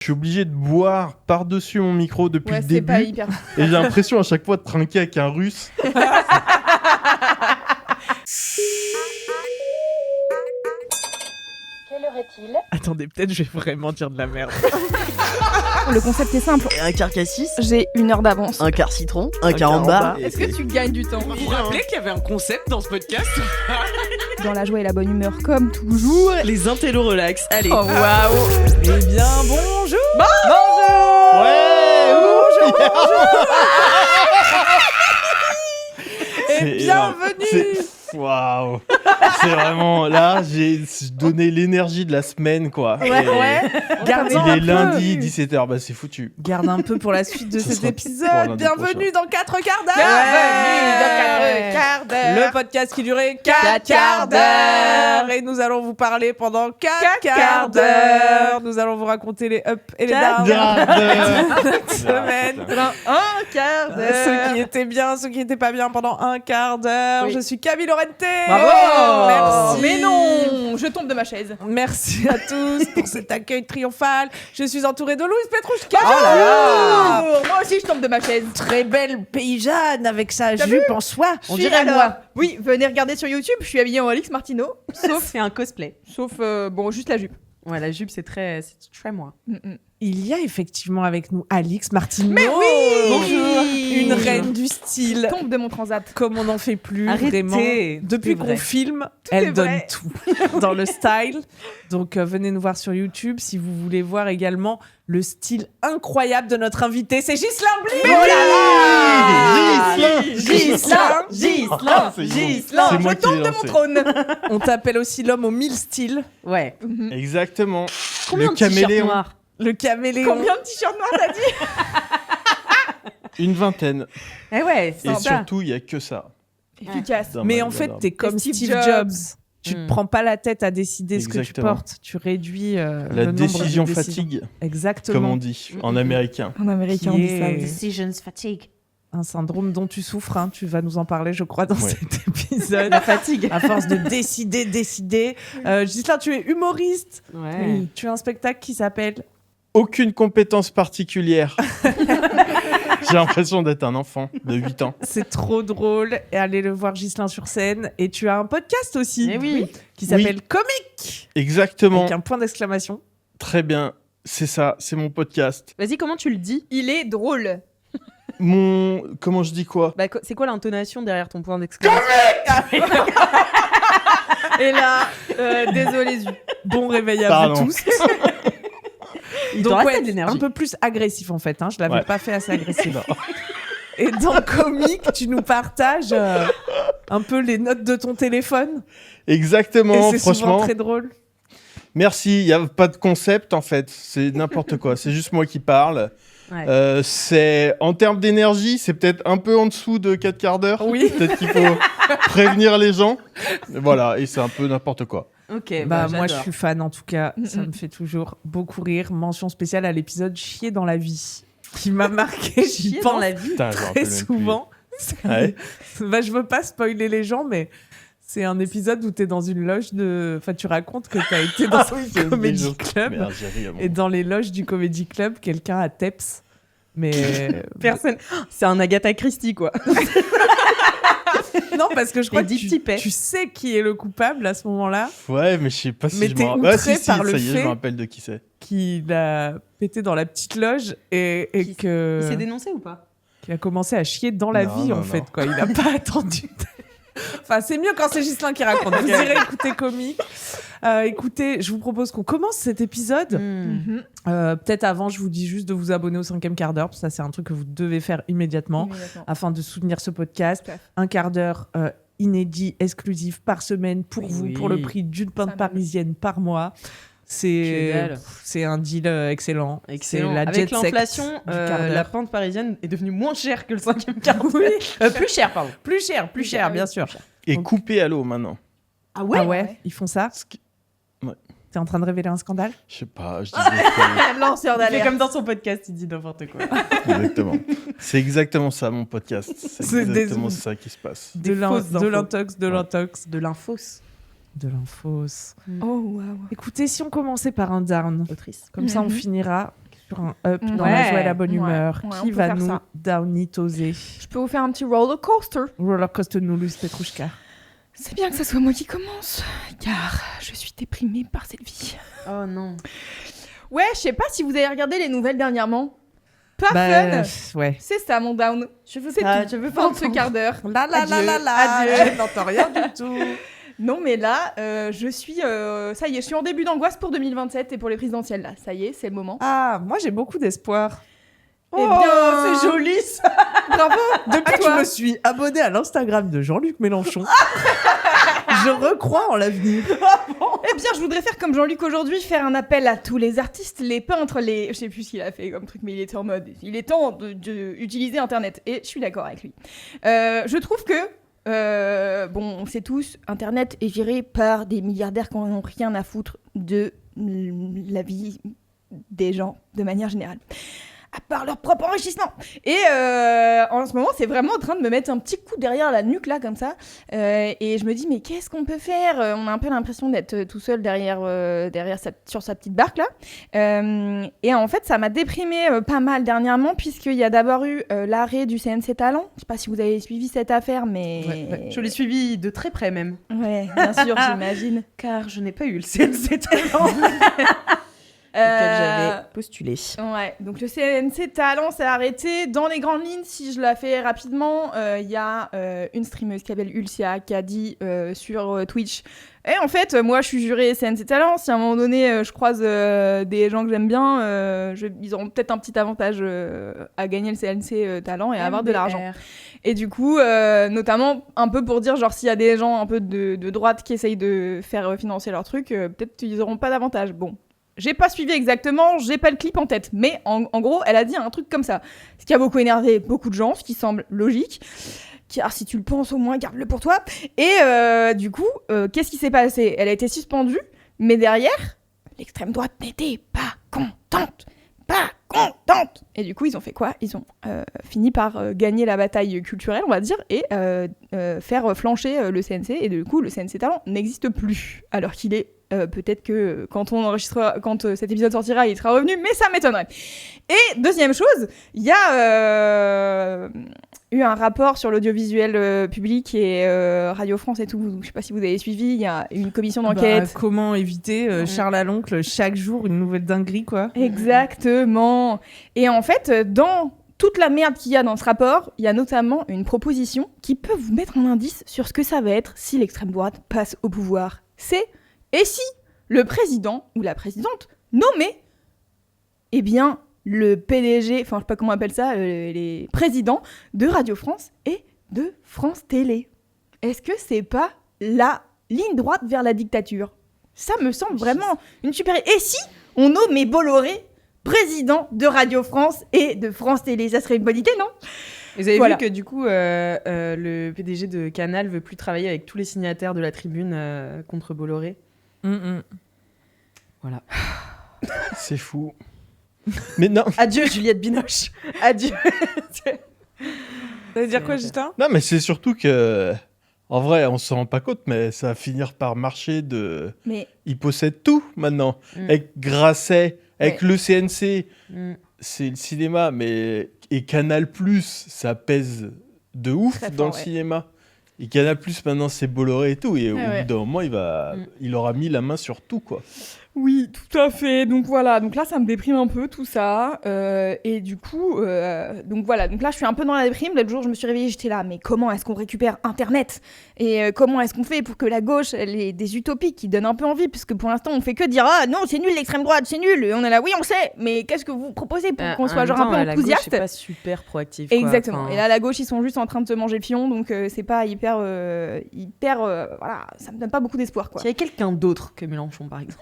Je suis obligé de boire par-dessus mon micro depuis le c'est début. pas hyper. Et j'ai l'impression à chaque fois de trinquer avec un russe. Quelle heure est-il ? Attendez, peut-être je vais vraiment dire de la merde. Le concept est simple. Un quart cassis, J'ai 1 heure d'avance. un quart citron, un Un carambar. Est-ce que tu gagnes du temps Vous vous rappelez qu'il y avait un concept dans ce podcast? Dans la joie et la bonne humeur, comme toujours. Les intellos relax. Allez. Oh waouh. Eh bien, bonjour. Ouais, Et bienvenue. Waouh. C'est vraiment... Là, j'ai donné l'énergie de la semaine, quoi. Et Gardez il un est peu. lundi, 17h. Bah, c'est foutu. Garde un peu pour la suite de Ce cet sera pour épisode. lundi Bienvenue dans 4 quarts d'heure. Bienvenue dans 4 quarts d'heure. Le podcast qui durait 4 Quatre quarts quarts d'heure. Et nous allons vous parler pendant 4 quarts d'heure. Nous allons vous raconter les ups et les downs cette semaine. Pendant un quart d'heure. Ceux qui étaient bien, ceux qui n'étaient pas bien pendant un quart d'heure. Oui. Je suis Camille Laurente. Bravo. Merci. Mais non, je tombe de ma chaise. Merci à tous pour cet accueil triomphal. Je suis entourée de Louise Petrouchka. Oh là là. Moi aussi, je tombe de ma chaise. Très belle paysanne avec sa T'as jupe en soie. On Je suis dirait alors- moi. Oui, venez regarder sur YouTube. Je suis habillée en Alix Martino, C'est un cosplay. sauf bon, juste la jupe. Ouais, la jupe, c'est très moi. Il y a effectivement avec nous Alix Martineau. Mais oui. Bonjour. Une reine du style. Tombe de mon transat. Comme on n'en fait plus, Arrêtez. vraiment. Depuis C'est qu'on vrai. filme, est elle donne vrai. tout dans le style. Donc venez nous voir sur YouTube si vous voulez voir également le style incroyable de notre invité. C'est Ghislain Bly. Ghislain. Ghislain. C'est Ghislain. C'est moi qui l'ai lancé. Trône. On t'appelle aussi l'homme aux 1000 styles. Ouais. Exactement. Combien Le de t-shirts caméléon. noirs? Le caméléon. Combien de t-shirts noirs t'as dit? Une vingtaine. Eh ouais, Et c'est ça. surtout, il n'y a que ça. Efficace. Dans Mais ma en fait, garde-robe. t'es comme Steve Steve Jobs. Jobs. Tu te Mm. prends pas la tête à décider ce que tu Exactement. portes. Tu réduis La le nombre décision de décisions. fatigue, Exactement. comme on dit en américain. En américain, on Qui dit ça. est- oui. Decisions fatigue. Un syndrome dont tu souffres. Hein. Tu vas nous en parler, je crois, dans Ouais. cet épisode. La fatigue. À force de décider. Ghislain, tu es humoriste. Ouais. Tu as un spectacle qui s'appelle... Aucune compétence particulière. J'ai l'impression d'être un enfant de 8 ans. C'est trop drôle. Et allez le voir, Ghislain, sur scène. Et tu as un podcast aussi Eh oui. qui s'appelle Comique. Exactement. Avec un point d'exclamation. Très bien. C'est ça, c'est mon podcast. Vas-y, comment tu le dis? Il est drôle. Comment je dis quoi? Bah, c'est quoi l'intonation derrière ton point d'exclamation? Et là, désolé, Zu. Bon réveil à Pardon. vous tous. Il Donc t'en reste ouais, de l'énergie. un peu plus agressif en fait. Hein. Je l'avais Ouais. pas fait assez agressif. Non. Et dans Comique, tu nous partages un peu les notes de ton téléphone. Exactement, Et c'est souvent franchement. très drôle. Merci, il n'y a pas de concept en fait. C'est n'importe quoi. C'est juste moi qui parle. Ouais. C'est en termes d'énergie, c'est peut-être un peu en dessous de 4 quarts d'heure. Oui. Peut-être qu'il faut prévenir les gens. Voilà, et c'est un peu n'importe quoi. Ok, Bah, moi, je j'adore. suis fan en tout cas. Ça me fait toujours beaucoup rire. Mention spéciale à l'épisode Chier dans la vie, qui m'a marqué. J'y Chier dans pense la vie. Putain, je me très rappelle même plus. souvent. Ouais. Bah, je veux pas spoiler les gens, mais c'est un épisode où tu es dans une loge de. Enfin, tu racontes que tu as été dans un comedy club. Merde, j'ai ri à mon- Et dans les loges du comedy club, quelqu'un a Teps. Mais. Personne. C'est un Agatha Christie, quoi. Non, parce que je crois Et que dit petit paix. tu sais qui est le coupable à ce moment-là, Ouais, mais je sais pas si Mais je t'es me rappelle. outré si, par le ça y est, je fait- me rappelle de qui c'est. qui l'a pété dans la petite loge et Il s'est que. dénoncé ou pas? Qui a commencé à chier dans la Non, vie, non, en fait, non. quoi. Il n'a pas attendu. Enfin, c'est mieux quand c'est Ghislain qui raconte. Vous irez écouter Comique. Écoutez, je vous propose qu'on commence cet épisode. Mhm. Peut-être avant, je vous dis juste de vous abonner au 5e quart d'heure, parce que ça, c'est un truc que vous devez faire immédiatement Immédiatement. afin de soutenir ce podcast. Tout à fait. Un quart d'heure inédit, exclusif par semaine pour vous, Oui. pour le prix d'une pinte Ça parisienne par mois. Que C'est dalle. c'est un deal excellent. Excellent. C'est la Avec jet set l'inflation, du quart d'heure. la pente parisienne est devenue moins chère que le 5e quart d'heure. Plus cher, pardon. Plus cher, bien sûr. Et Donc- coupé à l'eau maintenant. Ah Ah ouais, ils font ça. Ce qui- T'es en train de révéler un scandale? Je sais pas, je dis des Lanceur Il fait d'alerte. comme dans son podcast, il dit n'importe quoi. conneries. Exactement. C'est exactement ça mon podcast. C'est C'est des- exactement ça qui se passe. De fausses de infos. l'intox, de Ouais. l'intox, De l'infos. de l'infos. Oh, waouh. Écoutez, si on commençait par un down, Autrice. comme ça on Mhm. finira sur un up dans Ouais. la joie et la bonne humeur. Ouais, on Qui peut va faire nous ça. downitoser? Je peux vous faire un petit roller coaster. Roller coaster Noulous Petrouchka. C'est bien que ça soit moi qui commence, car je suis déprimée par cette vie. Oh non. Ouais, je sais pas si vous avez regardé les nouvelles dernièrement. Pas fun. Ouais. C'est ça mon down. Je veux C'est pas, tout. je veux Fin pas de ce quart d'heure. La la la Adieu. la la. Adieu. Je n'entends rien du tout. Non mais là, je suis, ça y est, je suis en début d'angoisse pour 2027 et pour les présidentielles là. Ça y est, c'est le moment. Ah, moi j'ai beaucoup d'espoir. Eh bien, c'est joli ça. Bravo. Depuis À que toi. je me suis abonnée à l'Instagram de Jean-Luc Mélenchon, je recrois en l'avenir. Eh bien, je voudrais faire comme Jean-Luc aujourd'hui, faire un appel à tous les artistes, les peintres, je sais plus ce qu'il a fait comme truc, mais il était en mode, il est temps d'utiliser Internet. Et je suis d'accord avec lui. Je trouve que, bon, on sait tous, Internet est géré par des milliardaires qui n'ont rien à foutre de la vie des gens de manière générale. À part leur propre enrichissement. Et en ce moment, c'est vraiment en train de me mettre un petit coup derrière la nuque, là, comme ça. Et je me dis, mais qu'est-ce qu'on peut faire? On a un peu l'impression d'être tout seul sur sa petite barque, là. Et en fait, ça m'a déprimée pas mal dernièrement, puisqu'il y a d'abord eu l'arrêt du CNC Talent. Je sais pas si vous avez suivi cette affaire, mais... Ouais. Je l'ai suivi de très près même. Ouais, bien sûr, j'imagine. Car je n'ai pas eu le CNC Talent. Auquel j'avais postulé. Ouais, donc le CNC Talent s'est arrêté. Dans les grandes lignes, si je la fais rapidement, il y a une streameuse qui s'appelle Ulcia qui a dit sur Twitch. Et en fait, moi je suis jurée CNC Talent. Si à un moment donné je croise des gens que j'aime bien, ils auront peut-être un petit avantage à gagner le CNC Talent et à avoir de l'argent. Et du coup, notamment un peu pour dire, genre s'il y a des gens un peu de droite qui essayent de faire financer leur truc, peut-être qu'ils n'auront pas d'avantage. Bon. J'ai pas suivi exactement, j'ai pas le clip en tête, mais en gros, elle a dit un truc comme ça. Ce qui a beaucoup énervé beaucoup de gens, ce qui semble logique. Car si tu le penses au moins, garde-le pour toi. Et du coup, qu'est-ce qui s'est passé? Elle a été suspendue, mais derrière, l'extrême droite n'était pas contente. Pas contente. Et du coup, ils ont fait quoi? Ils ont fini par gagner la bataille culturelle, on va dire, et faire flancher le CNC. Et du coup, le CNC Talent n'existe plus, alors qu'il est... peut-être que quand cet épisode sortira, il sera revenu, mais ça m'étonnerait. Et deuxième chose, il y a eu un rapport sur l'audiovisuel public et Radio France et tout. Je sais pas si vous avez suivi, il y a une commission d'enquête. Comment éviter Charles à l'oncle, chaque jour une nouvelle dinguerie, quoi. Exactement. Et en fait, dans toute la merde qu'il y a dans ce rapport, il y a notamment une proposition qui peut vous mettre un indice sur ce que ça va être si l'extrême droite passe au pouvoir. C'est: et si le président ou la présidente nommait, eh bien, le PDG, enfin, je sais pas comment on appelle ça, les présidents de Radio France et de France Télé. Est-ce que c'est pas la ligne droite vers la dictature? Ça me semble vraiment une super... Et si on nommait Bolloré président de Radio France et de France Télé? Ça serait une bonne idée, non? Vous avez Voilà. vu que du coup, le PDG de Canal veut plus travailler avec tous les signataires de la tribune contre Bolloré. Voilà. C'est fou. Mais non, Adieu Juliette Binoche. Adieu. Ça veut dire quoi, Justin? non, mais c'est surtout que, en vrai, on s'en rend pas compte, mais ça va finir par marcher de. Mais Ils possèdent tout maintenant. Mm. Avec Grasset, avec Ouais. le CNC, Mm. c'est le cinéma, mais et Canal+, ça pèse de ouf Très fort, dans le ouais. cinéma. Et Canal+, maintenant, c'est Bolloré et tout. Et au ouais. bout d'un moment, Mm. il aura mis la main sur tout, quoi. oui, tout à fait. Donc voilà, donc là ça me déprime un peu tout ça. Et du coup, donc voilà, donc là je suis un peu dans la déprime. L'autre jour je me suis réveillée, j'étais là, mais comment est-ce qu'on récupère Internet? Et comment est-ce qu'on fait pour que la gauche, elle ait des utopies qui donnent un peu envie? Puisque pour l'instant on fait que dire, ah non, c'est nul l'extrême droite, c'est nul. Et on est là, oui on le sait, mais qu'est-ce que vous proposez pour qu'on soit genre un peu La gauche enthousiaste? est pas super proactive. Quoi. Exactement. Enfin, Et là, la gauche, ils sont juste en train de se manger le fion, donc c'est pas hyper, voilà, ça me donne pas beaucoup d'espoir, quoi. s'il y a quelqu'un d'autre que Mélenchon, par exemple,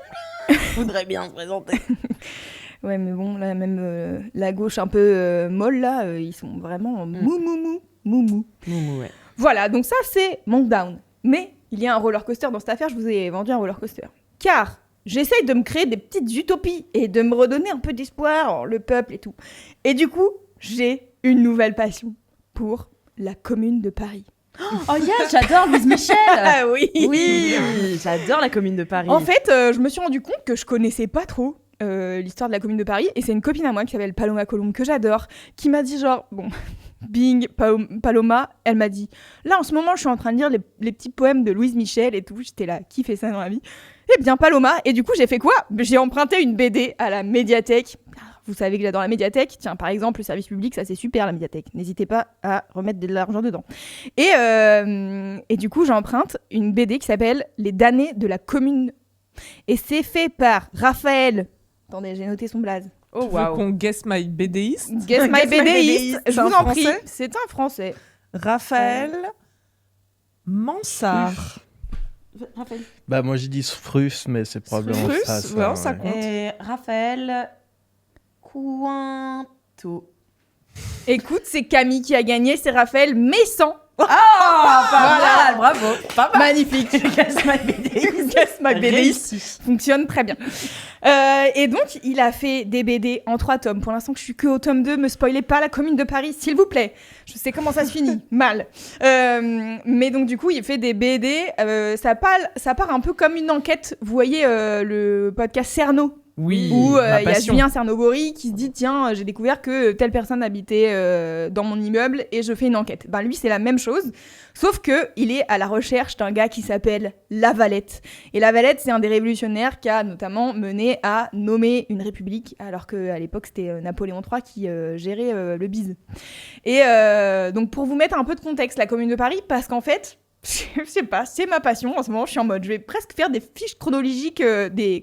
voudrait bien se présenter. Ouais, mais bon, là, même la gauche un peu molle, là, ils sont vraiment mou. Moumou, ouais. Voilà, donc ça, c'est mon down. Mais il y a un roller coaster dans cette affaire, je vous ai vendu un roller coaster. Car j'essaye de me créer des petites utopies et de me redonner un peu d'espoir, le peuple et tout. Et du coup, j'ai une nouvelle passion pour la Commune de Paris. Oh yeah, j'adore Louise Michel. Ah oui. Oui, j'adore la Commune de Paris. En fait, je me suis rendu compte que je connaissais pas trop. l'histoire de la Commune de Paris, et c'est une copine à moi qui s'appelle Paloma Colombe, que j'adore, qui m'a dit genre, bon, Bing, Paloma, elle m'a dit, là en ce moment je suis en train de lire les petits poèmes de Louise Michel et tout, j'étais là, qui fait ça dans la vie? Eh bien Paloma, et du coup j'ai fait quoi? J'ai emprunté une BD à la médiathèque. Vous savez que j'adore la médiathèque. Tiens, par exemple, le service public, ça c'est super la médiathèque. N'hésitez pas à remettre de l'argent dedans. Et du coup, j'emprunte une BD qui s'appelle Les damnés de la Commune. Et c'est fait par Raphaël. Attendez, j'ai noté son blaze. Oh wow. Qu'on guess my BDiste. Guess my BDiste. Je vous en prie. Français. C'est un français. Raphaël Mansart. Raphaël. Bah, moi, j'ai dit Frus, mais c'est probablement Frus, ça. ouais, ça compte. Et Raphaël Cointo. Écoute, c'est Camille qui a gagné, c'est Raphaël Messan. Voilà, bravo. Pas mal. Magnifique. Guess my BD. Guess my BD. Réussi. Fonctionne très bien. Et donc, il a fait des BD en 3 tomes. Pour l'instant, que je suis que au tome 2. Me spoilez pas la Commune de Paris, s'il vous plaît. Je sais comment ça se finit. Mal. Mais donc, du coup, il fait des BD. Ça part un peu comme une enquête. Vous voyez le podcast Cerno, Oui. où ma il y a passion. Julien Cernobori qui se dit, tiens, j'ai découvert que telle personne habitait dans mon immeuble et je fais une enquête. Ben lui, c'est la même chose, sauf que il est à la recherche d'un gars qui s'appelle Lavalette. Et Lavalette, c'est un des révolutionnaires qui a notamment mené à nommer une république, alors qu'à l'époque, c'était Napoléon III qui gérait le bise. Et donc, pour vous mettre un peu de contexte, la Commune de Paris, parce qu'en fait, je sais pas, c'est ma passion en ce moment, je suis en mode, je vais presque faire des fiches chronologiques,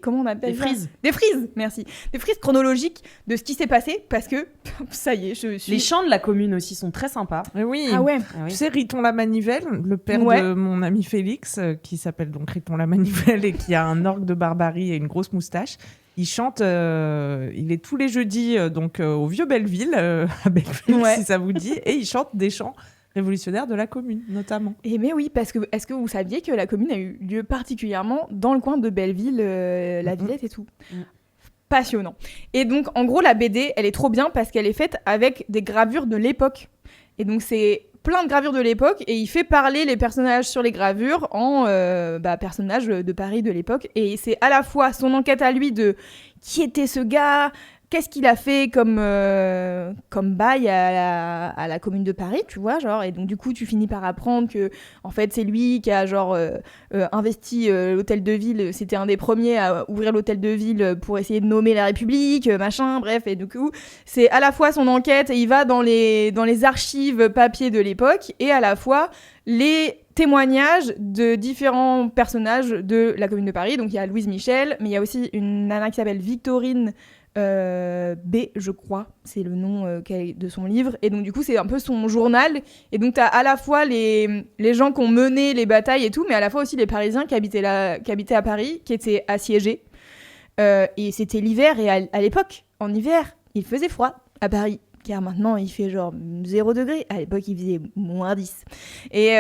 comment on appelle Des ça ? frises. Des frises, merci. Des frises chronologiques de ce qui s'est passé, parce que, ça y est, je suis... Les chants de la commune aussi sont très sympas. Oui. Ah ouais. Ah oui. Tu sais, Riton la Manivelle, le père Ouais. de mon ami Félix, qui s'appelle donc Riton la Manivelle et qui a un orgue de barbarie et une grosse moustache, il chante, il est tous les jeudis donc au Vieux Belleville, à Belleville, Ouais. si ça vous dit, et il chante des chants révolutionnaires de la commune, notamment. Eh mais oui, parce que est-ce que vous saviez que la commune a eu lieu particulièrement dans le coin de Belleville, la Villette et tout Passionnant. Et donc, en gros, la BD, elle est trop bien parce qu'elle est faite avec des gravures de l'époque. Et donc, c'est plein de gravures de l'époque et il fait parler les personnages sur les gravures en personnages de Paris de l'époque. Et c'est à la fois son enquête à lui de qui était ce gars, qu'est-ce qu'il a fait comme bail à la Commune de Paris, tu vois, genre. Et donc, du coup, tu finis par apprendre que, en fait, c'est lui qui a, genre, investi l'hôtel de ville. C'était un des premiers à ouvrir l'hôtel de ville pour essayer de nommer la République, machin, bref. Et du coup, c'est à la fois son enquête, et il va dans les archives papier de l'époque, et à la fois les témoignages de différents personnages de la Commune de Paris. Donc, il y a Louise Michel, mais il y a aussi une nana qui s'appelle Victorine B, je crois, c'est le nom de son livre. Et donc, du coup, c'est un peu son journal. Et donc, t'as à la fois les gens qui ont mené les batailles et tout, mais à la fois aussi les Parisiens qui habitaient à Paris, qui étaient assiégés. Et c'était l'hiver, et à l'époque, en hiver, il faisait froid à Paris. Car maintenant, il fait genre 0 degré. À l'époque, il faisait moins 10. Et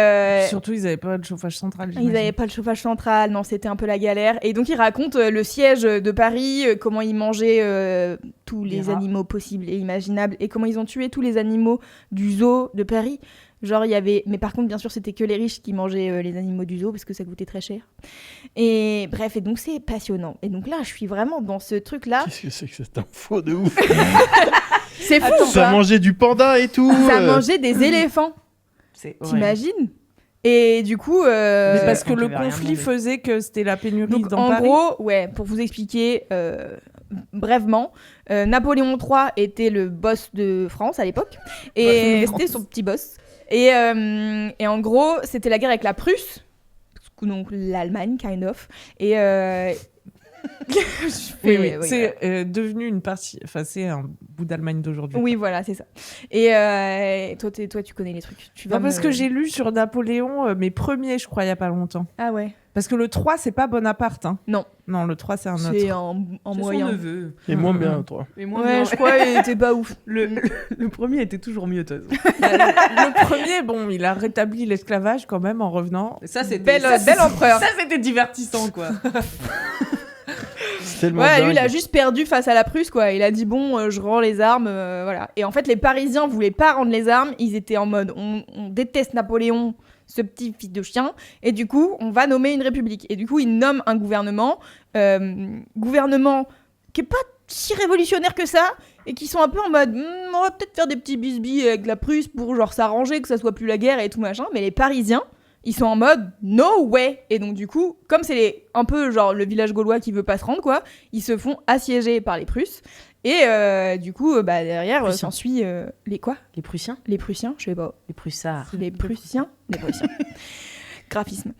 Surtout, ils n'avaient pas de chauffage central. ils n'avaient pas le chauffage central, non, c'était un peu la galère. Et donc, il raconte le siège de Paris, comment ils mangeaient tous les animaux possibles et imaginables, et comment ils ont tué tous les animaux du zoo de Paris. Genre, il y avait... Mais par contre, bien sûr, c'était que les riches qui mangeaient les animaux du zoo, parce que ça coûtait très cher. Et bref, et donc, c'est passionnant. Et donc là, je suis vraiment dans ce truc-là. Qu'est-ce que c'est que cette info de ouf? C'est fou, Ça quoi. mangeait du panda et tout. Ça mangeait des éléphants, C'est t'imagines? Et du coup... Mais parce que on le pouvait rien conflit demander. faisait que c'était la pénurie Donc, dans en Paris. gros, ouais, pour vous expliquer brièvement, Napoléon III était le boss de France à l'époque, et c'était son petit boss. Et en gros, c'était la guerre avec la Prusse, donc l'Allemagne, kind of. Et Oui. C'est devenu une partie. Enfin, c'est un bout d'Allemagne d'aujourd'hui. oui, voilà, c'est ça. Et toi, tu connais les trucs. Tu vas Non, parce me- que j'ai lu sur Napoléon mes premiers, je crois, il n'y a pas longtemps. Ah ouais. Parce que le 3, c'est pas Bonaparte. Hein. Non. Non, le 3, c'est un autre. C'est en C'est moyen. son neveu. Et moins bien, toi. Mais moi, Ouais, je crois qu'il était pas ouf. le premier était toujours mieux, toi. Le premier, bon, il a rétabli l'esclavage quand même en revenant. Ça, c'était Bel empereur. Ça, c'était divertissant, quoi. C'est tellement Ouais, lui, dingue. il a juste perdu face à la Prusse, quoi. Il a dit, bon, je rends les armes, voilà. Et en fait, les Parisiens voulaient pas rendre les armes. Ils étaient en mode, on déteste Napoléon, ce petit fils de chien. Et du coup, on va nommer une république. Et du coup, ils nomment un gouvernement qui est pas si révolutionnaire que ça, et qui sont un peu en mode on va peut-être faire des petits bisbis avec la Prusse pour genre s'arranger, que ça soit plus la guerre et tout machin, mais les Parisiens, ils sont en mode no way. Et donc du coup, comme c'est un peu genre le village gaulois qui veut pas se rendre quoi, ils se font assiéger par les Prusses. Et du coup, derrière, Prussiens. s'ensuit les quoi? Les Prussiens. Les Prussiens, je sais pas. Les Prussards. Les Prussiens. Graphisme.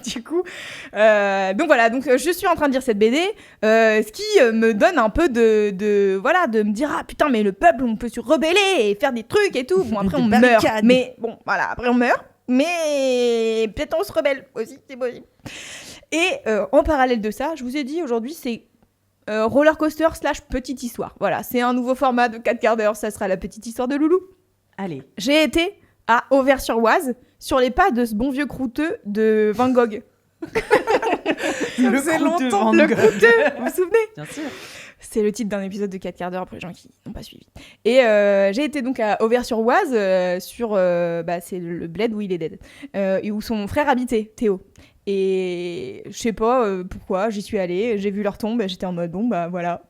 Du coup, donc voilà, donc je suis en train de lire cette BD, ce qui me donne un peu de me dire ah putain mais le peuple on peut se rebeller et faire des trucs et tout. Bon après on meurt, mais bon voilà après on meurt, mais peut-être on se rebelle aussi, c'est possible. Et en parallèle de ça, je vous ai dit aujourd'hui c'est roller coaster / petite histoire. Voilà, c'est un nouveau format de 4 quarts d'heure, ça sera la petite histoire de Loulou. Allez. J'ai été à Auvers-sur-Oise, sur les pas de ce bon vieux croûteux de Van Gogh. C'est longtemps. Le croûteux, vous vous souvenez? Bien sûr. C'est le titre d'un épisode de 4 quarts d'heure pour les gens qui n'ont pas suivi. Et j'ai été donc à Auvers-sur-Oise, c'est le bled où il est dead, et où son frère habitait, Théo. Et je sais pas pourquoi, j'y suis allée, j'ai vu leur tombe, et j'étais en mode bon bah voilà.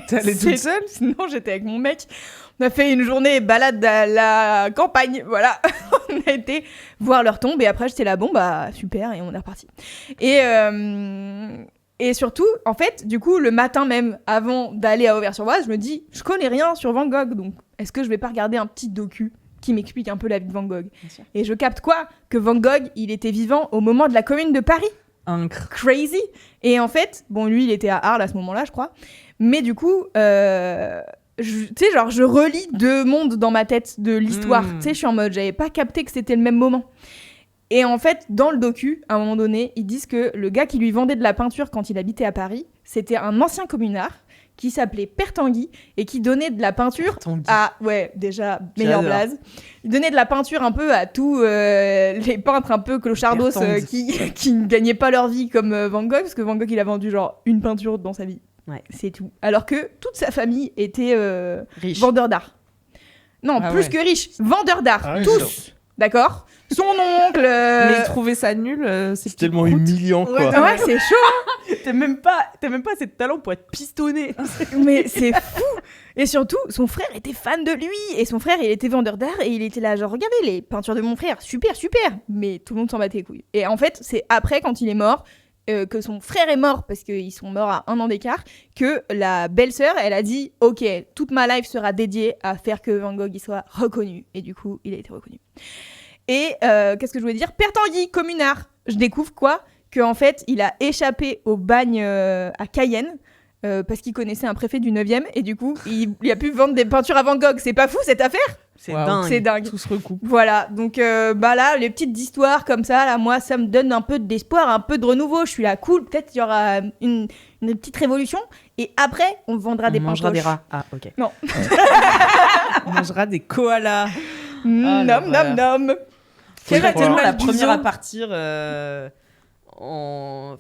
T'es allée toute seule? Non, j'étais avec mon mec. On a fait une journée balade à la campagne, voilà. On a été voir leur tombe et après j'étais là, bon bah super, et on est reparti. Et surtout, en fait, du coup, le matin même, avant d'aller à Auvers-sur-Oise, je me dis, je connais rien sur Van Gogh, donc est-ce que je vais pas regarder un petit docu qui m'explique un peu la vie de Van Gogh? Et je capte quoi? Que Van Gogh, il était vivant au moment de la Commune de Paris. Crazy. Et en fait, bon, lui, il était à Arles à ce moment-là, je crois. Mais du coup, je relis 2 mondes dans ma tête de l'histoire. Tu sais, je suis en mode, j'avais pas capté que c'était le même moment. Et en fait, dans le docu, à un moment donné, ils disent que le gars qui lui vendait de la peinture quand il habitait à Paris, c'était un ancien communard qui s'appelait Père Tanguy et qui donnait de la peinture à... Ouais, déjà, meilleur blaze. Il donnait de la peinture un peu à tous les peintres un peu clochardos qui ne gagnaient pas leur vie comme Van Gogh, parce que Van Gogh, il a vendu genre une peinture dans sa vie. Ouais. C'est tout. Alors que toute sa famille était Riche. vendeurs d'art. Non, plus que riche. Vendeurs d'art. Ah oui, tous. D'accord? Son oncle... Mais il trouvait ça nul. C'est tellement humiliant, quoi. Ouais, c'est chaud. T'as même pas assez de talent pour être pistonné. Mais c'est fou. Et surtout, son frère était fan de lui. Et son frère, il était vendeur d'art. Et il était là, genre, regardez les peintures de mon frère. Super, super. Mais tout le monde s'en battait les couilles. Et en fait, c'est après, quand il est mort, que son frère est mort, parce qu'ils sont morts à 1 an d'écart, que la belle-sœur, elle a dit « Ok, toute ma life sera dédiée à faire que Van Gogh il soit reconnu. » Et du coup, il a été reconnu. Et qu'est-ce que je voulais dire? Père Tanguy, communard. Je découvre quoi? Qu'en fait, il a échappé au bagne à Cayenne parce qu'il connaissait un préfet du 9e et du coup, il a pu vendre des peintures à Van Gogh. C'est pas fou cette affaire? C'est dingue. C'est dingue. Tout se recoupe. Voilà, donc là, les petites histoires comme ça, là, moi, ça me donne un peu d'espoir, un peu de renouveau. Je suis là, cool, peut-être il y aura une petite révolution. Et après, on vendra des On mangera pantoches. des rats. Ah, ok. Non. On mangera des koalas. Nom, nom, nom. Faut Quelle y croire. est la du première zoo. à partir En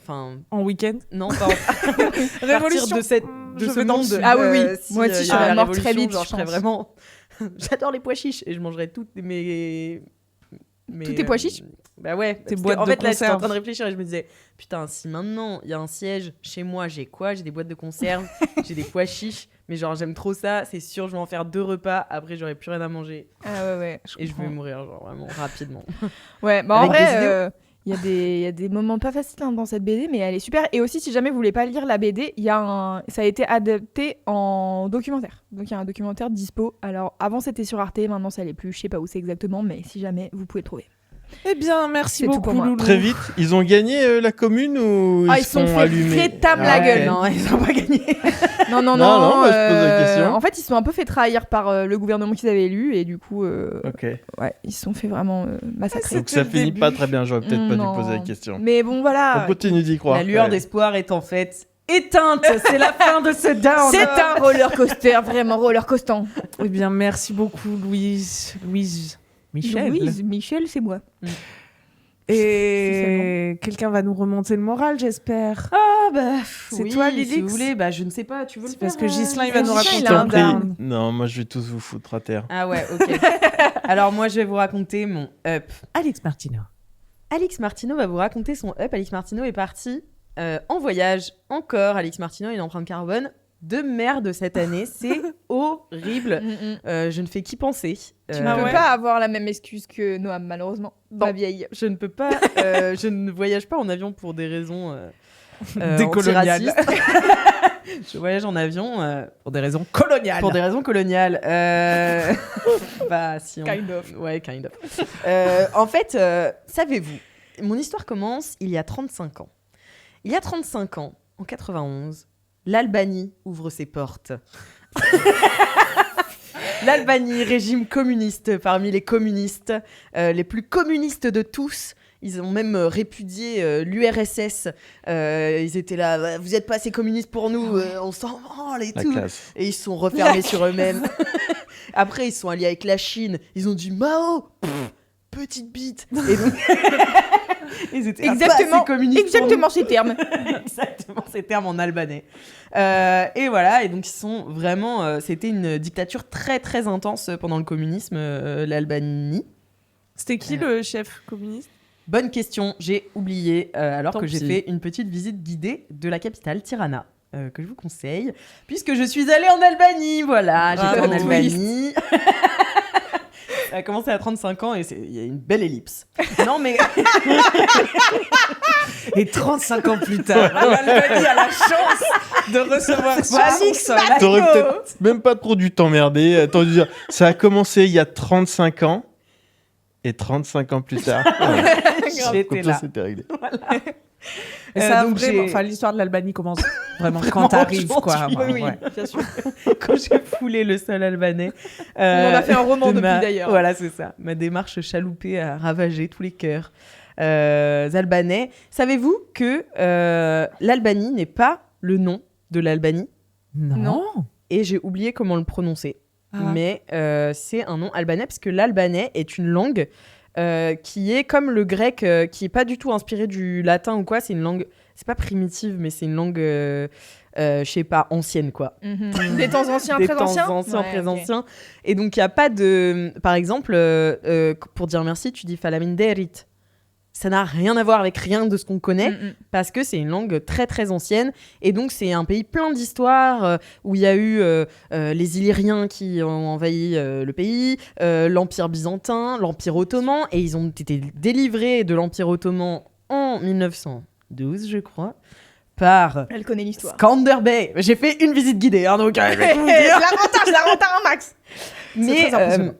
week-end. Non, pas en... Révolution. de Je ce vais dans le monde. sud. Ah oui, oui. Moi aussi, il y je a serais la morte très révolution, vite, genre, je je serais pense. vraiment... J'adore les pois chiches et je mangerais toutes mes... Tous tes pois chiches? Bah ouais. Tes parce boîtes que, en de fait, là, j'étais en conserve. train de réfléchir et je me disais, putain, si maintenant, il y a un siège chez moi, j'ai quoi? J'ai des boîtes de conserve, j'ai des pois chiches, mais genre, j'aime trop ça, c'est sûr, je vais en faire 2 repas, après, j'aurai plus rien à manger Ah ouais. et je vais mourir, genre, vraiment, rapidement. Ouais, bah en Avec des vrai, il y a des moments pas faciles dans cette BD, mais elle est super. Et aussi, si jamais vous voulez pas lire la BD, ça a été adapté en documentaire. Donc il y a un documentaire dispo. Alors avant c'était sur Arte, maintenant ça l'est plus. Je sais pas où c'est exactement, mais si jamais vous pouvez le trouver. Eh bien, merci C'est tout beaucoup, pour moi. Loulou. Très vite, ils ont gagné la commune ou ils Ah, ils sont sont fait allumés? rétame la gueule. Non, ils ont pas gagné. Non, Non, moi, je pose la question. En fait, ils se sont un peu fait trahir par le gouvernement qu'ils avaient élu et du coup, Ok. ouais, ils se sont fait vraiment massacrer. Donc ça le finit début. pas très bien, j'aurais peut-être pas Non. dû poser la question. Mais bon, On voilà. continue d'y croire. La lueur Ouais. d'espoir est en fait éteinte. C'est la fin de ce down. C'est un roller coaster, vraiment roller coastant. Eh bien, merci beaucoup, Louise. Michel. Michel, c'est moi. Et quelqu'un va nous remonter le moral, j'espère. Ah bah, C'est oui, toi, si Lilix. vous voulez, bah je ne sais pas, tu veux le C'est parce faire, que Ghislain, il va nous Ghislain, raconter il a un un Prie. down. Non, moi je vais tous vous foutre à terre. Ah ouais, ok. Alors moi, je vais vous raconter mon up. Alex Martino. Alix Martineau va vous raconter son up. Alix Martineau est partie En voyage, encore, Alix Martineau, une empreinte carbone de merde cette année. C'est horrible. Je ne fais qu'y penser. Tu ne peux pas avoir la même excuse que Noam, malheureusement. Ma vieille. Je ne peux pas. Je ne voyage pas en avion pour des raisons décoloniales. antiracistes. Je voyage en avion Pour des raisons coloniales. pour des raisons coloniales. Bah, si on... Kind of. Ouais, kind of. En fait, savez-vous, mon histoire commence il y a 35 ans. Il y a 35 ans, en 91, l'Albanie ouvre ses portes. L'Albanie, régime communiste parmi les communistes, les plus communistes de tous. Ils ont même répudié l'URSS. Ils étaient là, vous n'êtes pas assez communistes pour nous, on s'en branle et tout. Classe. Et ils se sont refermés sur eux-mêmes. Après, ils sont alliés avec la Chine. Ils ont dit Mao, petite bite. Et donc, ils étaient pas assez communistes. Exactement ces termes. Exactement ces termes en albanais. Et voilà, et donc ils sont vraiment... c'était une dictature très très intense pendant le communisme, l'Albanie. C'était qui le chef communiste ? Bonne question, j'ai oublié, alors Tant que j'ai pis. fait une petite visite guidée de la capitale, Tirana, que je vous conseille, puisque je suis allée en Albanie, voilà, j'étais en Bravo. Albanie. Ça a commencé à 35 ans et il y a une belle ellipse. Non mais... Et 35 ans plus tard, l'Albanie a la chance de recevoir Alix. T'aurais peut-être même pas trop dû t'emmerder. T'aurais dû dire, ça a commencé il y a 35 ans. Et 35 ans plus tard, J'étais comme là. ça, c'était réglé. Et ça, donc vraiment, j'ai- enfin, l'histoire de l'Albanie commence vraiment quand t'arrives, quoi. aujourd'hui, Ouais. bien sûr. Quand j'ai foulé le sol albanais. On en a fait un roman de depuis, ma- d'ailleurs. Voilà, c'est ça. Ma démarche chaloupée a ravagé tous les cœurs albanais. Savez-vous que l'Albanie n'est pas le nom de l'Albanie ? Non. Et j'ai oublié comment le prononcer. Ah. Mais c'est un nom albanais, parce que l'albanais est une langue qui est comme le grec, qui est pas du tout inspiré du latin ou quoi. C'est une langue, c'est pas primitive, mais c'est une langue, je sais pas, ancienne quoi. Des temps anciens, Des très temps anciens. anciens, Ouais, très ok. anciens. Et donc il y a pas de, par exemple, pour dire merci, tu dis falaminderit. Ça n'a rien à voir avec rien de ce qu'on connaît, parce que c'est une langue très très ancienne, et donc c'est un pays plein d'histoires, où il y a eu les Illyriens qui ont envahi le pays, l'Empire byzantin, l'Empire ottoman, et ils ont été délivrés de l'Empire ottoman en 1912, je crois, par Elle connaît l'histoire. Skanderbeg. J'ai fait une visite guidée, hein, donc je vais tout vous Je dire. la rends un max. Mais très impressionnant.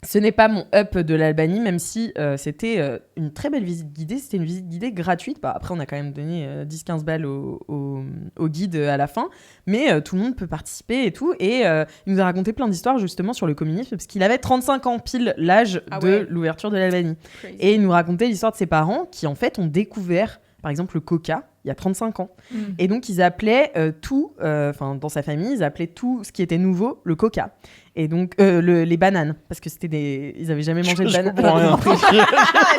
ce n'est pas mon up de l'Albanie, même si c'était une très belle visite guidée. C'était une visite guidée gratuite. Bah, après, on a quand même donné 10-15 balles au guide à la fin. Mais tout le monde peut participer et tout. Et il nous a raconté plein d'histoires justement sur le communisme, parce qu'il avait 35 ans pile l'âge Ah de ouais. l'ouverture de l'Albanie. Et il nous racontait l'histoire de ses parents qui, en fait, ont découvert, par exemple, le coca il y a 35 ans. Et donc, ils appelaient tout, enfin, dans sa famille, ils appelaient tout ce qui était nouveau le coca. Et donc, les bananes, parce que c'était des... Ils avaient jamais mangé de Je bananes. comprends rien.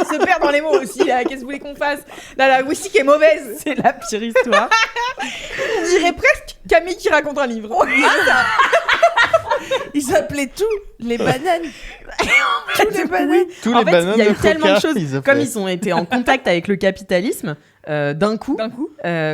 Elle se perd dans les mots aussi, là. Qu'est-ce que vous voulez qu'on fasse? Là, la linguistique est mauvaise. C'est la pire histoire. On dirait presque Camille qui raconte un livre. Ils appelaient tout les bananes. Tous les bananes. Tous En les fait, bananes il y a eu de tellement de coca, choses. ils appelaient. Comme ils ont été en contact avec le capitalisme, d'un coup, D'un coup.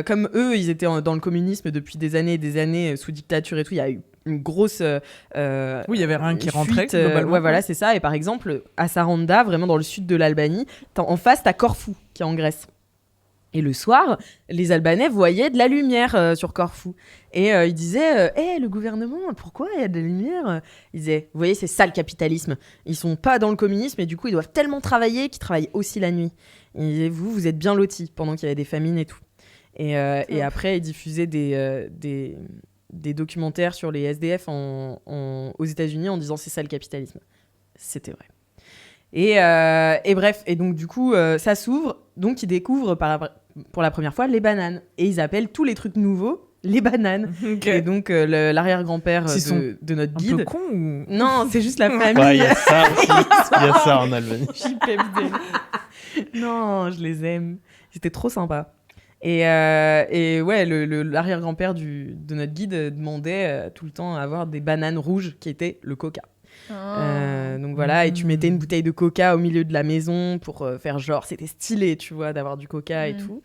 comme eux, ils étaient dans le communisme depuis des années et des années, sous dictature et tout, il y a eu une grosse... Oui, il y avait rien qui fuite, rentrait, globalement. ouais, voilà, c'est ça. Et par exemple, à Saranda, vraiment dans le sud de l'Albanie, en face, t'as Corfou, qui est en Grèce. Et le soir, les Albanais voyaient de la lumière sur Corfou. Et ils disaient le gouvernement, pourquoi il y a de la lumière ? Ils disaient, vous voyez, c'est ça le capitalisme. Ils sont pas dans le communisme et du coup, ils doivent tellement travailler qu'ils travaillent aussi la nuit. Et ils disaient, vous êtes bien lotis pendant qu'il y avait des famines et tout. Et après, ils diffusaient des documentaires sur les SDF aux États-Unis en disant, c'est ça le capitalisme. C'était vrai. Et bref, et donc du coup, ça s'ouvre. Donc, ils découvrent pour la première fois les bananes. Et ils appellent tous les trucs nouveaux les bananes. Et donc, l'arrière-grand-père de notre Un guide... peu con ou... Non, c'est juste la famille. Ouais, il y a ça aussi. Il y a ça en Albanie. Non, je les aime. C'était trop sympa. Et ouais, l'arrière-grand-père de notre guide demandait tout le temps à avoir des bananes rouges qui étaient le coca. Donc voilà, et tu mettais une bouteille de coca au milieu de la maison pour faire genre, c'était stylé, tu vois, d'avoir du coca et tout.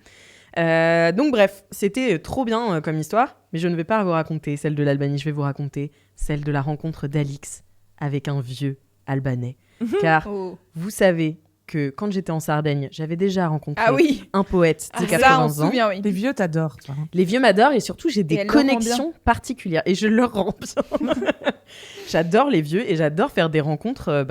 Donc bref, c'était trop bien comme histoire, mais je ne vais pas vous raconter celle de l'Albanie, je vais vous raconter celle de la rencontre d'Alix avec un vieux Albanais. Car Oh. vous savez que quand j'étais en Sardaigne, j'avais déjà rencontré Ah oui. un poète de Ça, on 80 se ans. souvient, oui. Les vieux t'adorent, toi. Les vieux m'adorent et surtout j'ai Et des elle leur rend connexions particulières et je leur rends bien. J'adore les vieux et j'adore faire des rencontres,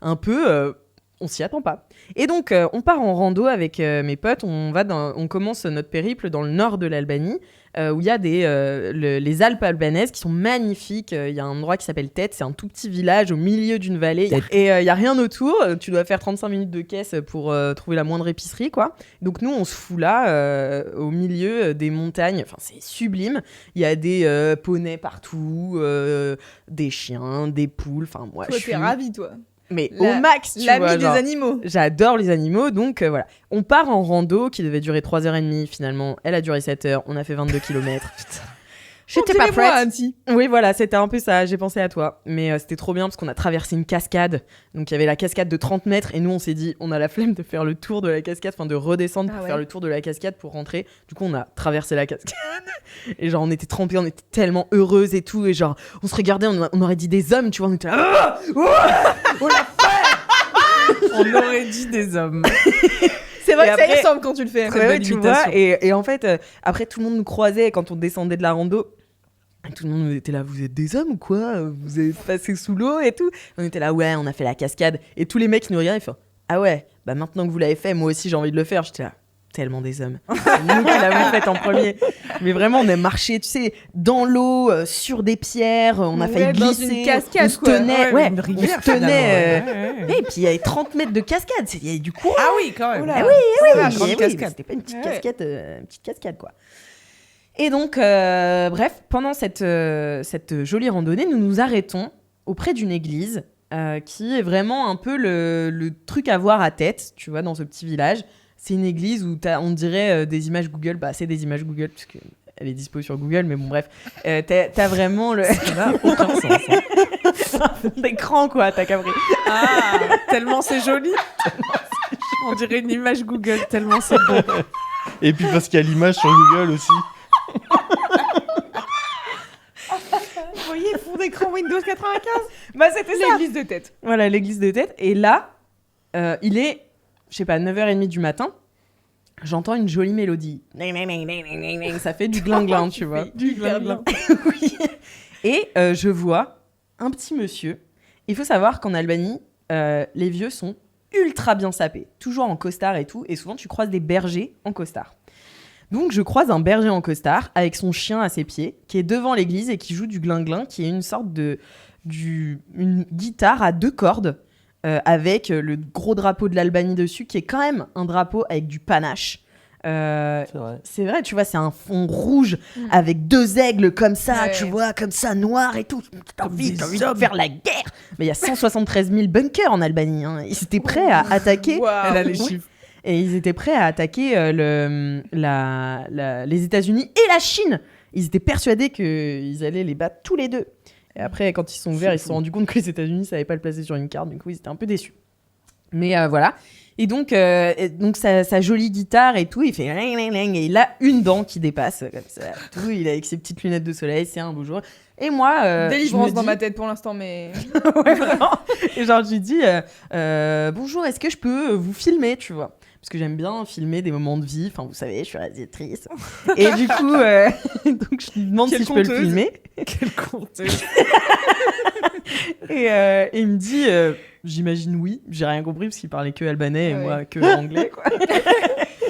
un peu, on s'y attend pas. Et donc on part en rando avec mes potes, on commence notre périple dans le nord de l'Albanie où il y a les Alpes albanaises qui sont magnifiques. Il y a un endroit qui s'appelle Tet, c'est un tout petit village au milieu d'une vallée et il y a rien autour. Tu dois faire 35 minutes de caisse pour trouver la moindre épicerie, quoi. Donc nous on se fout là au milieu des montagnes. Enfin c'est sublime. Il y a des poneys partout, des chiens, des poules. Enfin moi Toi, je suis t'es ravie, toi. mais La- au max, tu L'ami vois, des genre. animaux. J'adore les animaux, donc voilà. On part en rando qui devait durer 3h30, finalement. Elle a duré 7 heures, on a fait 22 km. J'étais pas Montez-les-moi, prête. Anti. Oui, voilà, c'était un peu ça, j'ai pensé à toi. Mais c'était trop bien parce qu'on a traversé une cascade. Donc il y avait la cascade de 30 mètres et nous on s'est dit, on a la flemme de faire le tour de la cascade, enfin de redescendre pour Ah ouais. faire le tour de la cascade pour rentrer. Du coup on a traversé la cascade. Et genre on était trempés, on était tellement heureuses et tout. Et genre on se regardait, on aurait dit des hommes, tu vois, on était là. Ah oh, on l'a fait. On aurait dit des hommes. C'est vrai Et que ça y après- ressemble quand tu le fais. Ouais, belle tu imitation. vois, et en fait, après, tout le monde nous croisait quand on descendait de la rando. Et tout le monde était là, vous êtes des hommes ou quoi? Vous êtes passé sous l'eau et tout. On était là, ouais, on a fait la cascade. Et tous les mecs qui nous regardaient, ils font, ah ouais, bah maintenant que vous l'avez fait, moi aussi j'ai envie de le faire. J'étais là, tellement des hommes. C'est nous qui l'avons fait en premier. Mais vraiment, on a marché, tu sais, dans l'eau, sur des pierres, on a Ouais, failli dans glisser. une cascade, on se quoi. tenait, ouais, une on rivière, se tenait. finalement. Ouais. Et puis il y avait 30 mètres de cascade, il y avait du courant. Ah oui, quand même. Oh là. Ah oui, la oui, grande oui, cascade. c'était pas une petite Ouais. cascade, une petite cascade quoi. Et donc, bref, pendant cette jolie randonnée, nous nous arrêtons auprès d'une église qui est vraiment un peu le truc à voir à tête, tu vois, dans ce petit village. C'est une église où on dirait des images Google, bah c'est des images Google puisque elle est dispo sur Google, mais bon bref, t'as vraiment le Ça n'a aucun sens. Hein. fond d'écran quoi, t'as capté. Ah, tellement c'est joli. On dirait une image Google, tellement c'est beau. Et puis parce qu'il y a l'image sur Google aussi. Vous voyez, fond d'écran Windows 95. Bah c'était ça. L'église de tête. Voilà, l'église de tête. Et là, il est, je sais pas, 9h30 du matin. J'entends une jolie mélodie. Ça fait du glin-glin, tu vois. Du glin-glin. Oui. Et je vois un petit monsieur. Il faut savoir qu'en Albanie, les vieux sont ultra bien sapés. Toujours en costard et tout. Et souvent, tu croises des bergers en costard. Donc, je croise un berger en costard avec son chien à ses pieds, qui est devant l'église et qui joue du glin-glin, qui est une sorte une guitare à 2 cordes, avec le gros drapeau de l'Albanie dessus, qui est quand même un drapeau avec du panache. C'est vrai. C'est vrai, tu vois, c'est un fond rouge avec 2 aigles comme ça, Ouais. tu vois, comme ça, noir et tout. T'as envie des de faire la guerre. Mais il y a 173 000 bunkers en Albanie. Hein. Ils étaient prêts à attaquer. Waouh. Elle a les Oui. chiffres. Et ils étaient prêts à attaquer les États-Unis et la Chine. Ils étaient persuadés qu'ils allaient les battre tous les deux. Et après, quand ils sont ouverts, ils se sont rendus compte que les États-Unis ne savaient pas le placer sur une carte. Du coup, ils étaient un peu déçus. Mais voilà. Et donc sa jolie guitare et tout, il fait ling, ling, ling, et il a une dent qui dépasse comme ça. Tout, il est avec ses petites lunettes de soleil, c'est un beau jour. Et moi, Délivrance je me dans dis- ma tête pour l'instant, mais. Ouais, vraiment. Et genre, je lui dis bonjour, est-ce que je peux vous filmer, tu vois? Parce que j'aime bien filmer des moments de vie. Enfin, vous savez, je suis réalisatrice. Et du coup, donc je lui demande Quelle si je peux le conteuse. filmer. Quelle conteuse. Et il me dit, j'imagine oui. J'ai rien compris parce qu'il parlait que albanais et Ouais. moi que anglais, quoi.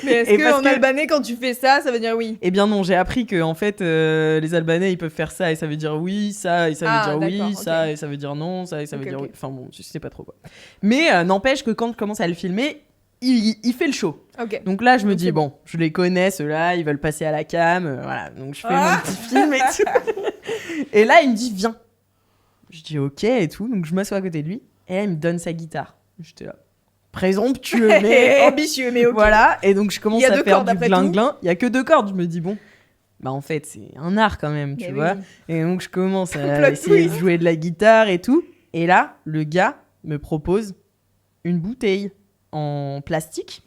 Mais est-ce Et parce qu'en que- albanais, quand tu fais ça, ça veut dire oui? Eh bien non, j'ai appris que en fait, les Albanais, ils peuvent faire ça et ça veut dire oui, ça et ça veut Ah, dire oui, d'accord, ça ok. et ça veut dire non, ça et ça veut Ok, dire ok. oui. Enfin bon, je sais pas trop quoi. Mais n'empêche que quand je commence à le filmer, il fait le show. Ok. Donc là, je me Ok, dis, bon, je les connais, ceux-là, ils veulent passer à la cam. Voilà, donc je fais mon petit film et tout. Et là, il me dit, viens. Je dis, ok et tout. Donc je m'assois à côté de lui. Et là, il me donne sa guitare. J'étais là, présomptueux, mais Ambitieux, mais ok. voilà. Et donc je commence Il y a à 2 faire cordes, du après glin-glin. Il y a que 2 cordes. Je me dis, bon, bah en fait, c'est un art quand même, tu Mais vois. oui. Et donc je commence à Plot essayer de twist. jouer de la guitare et tout. Et là, le gars me propose une bouteille en plastique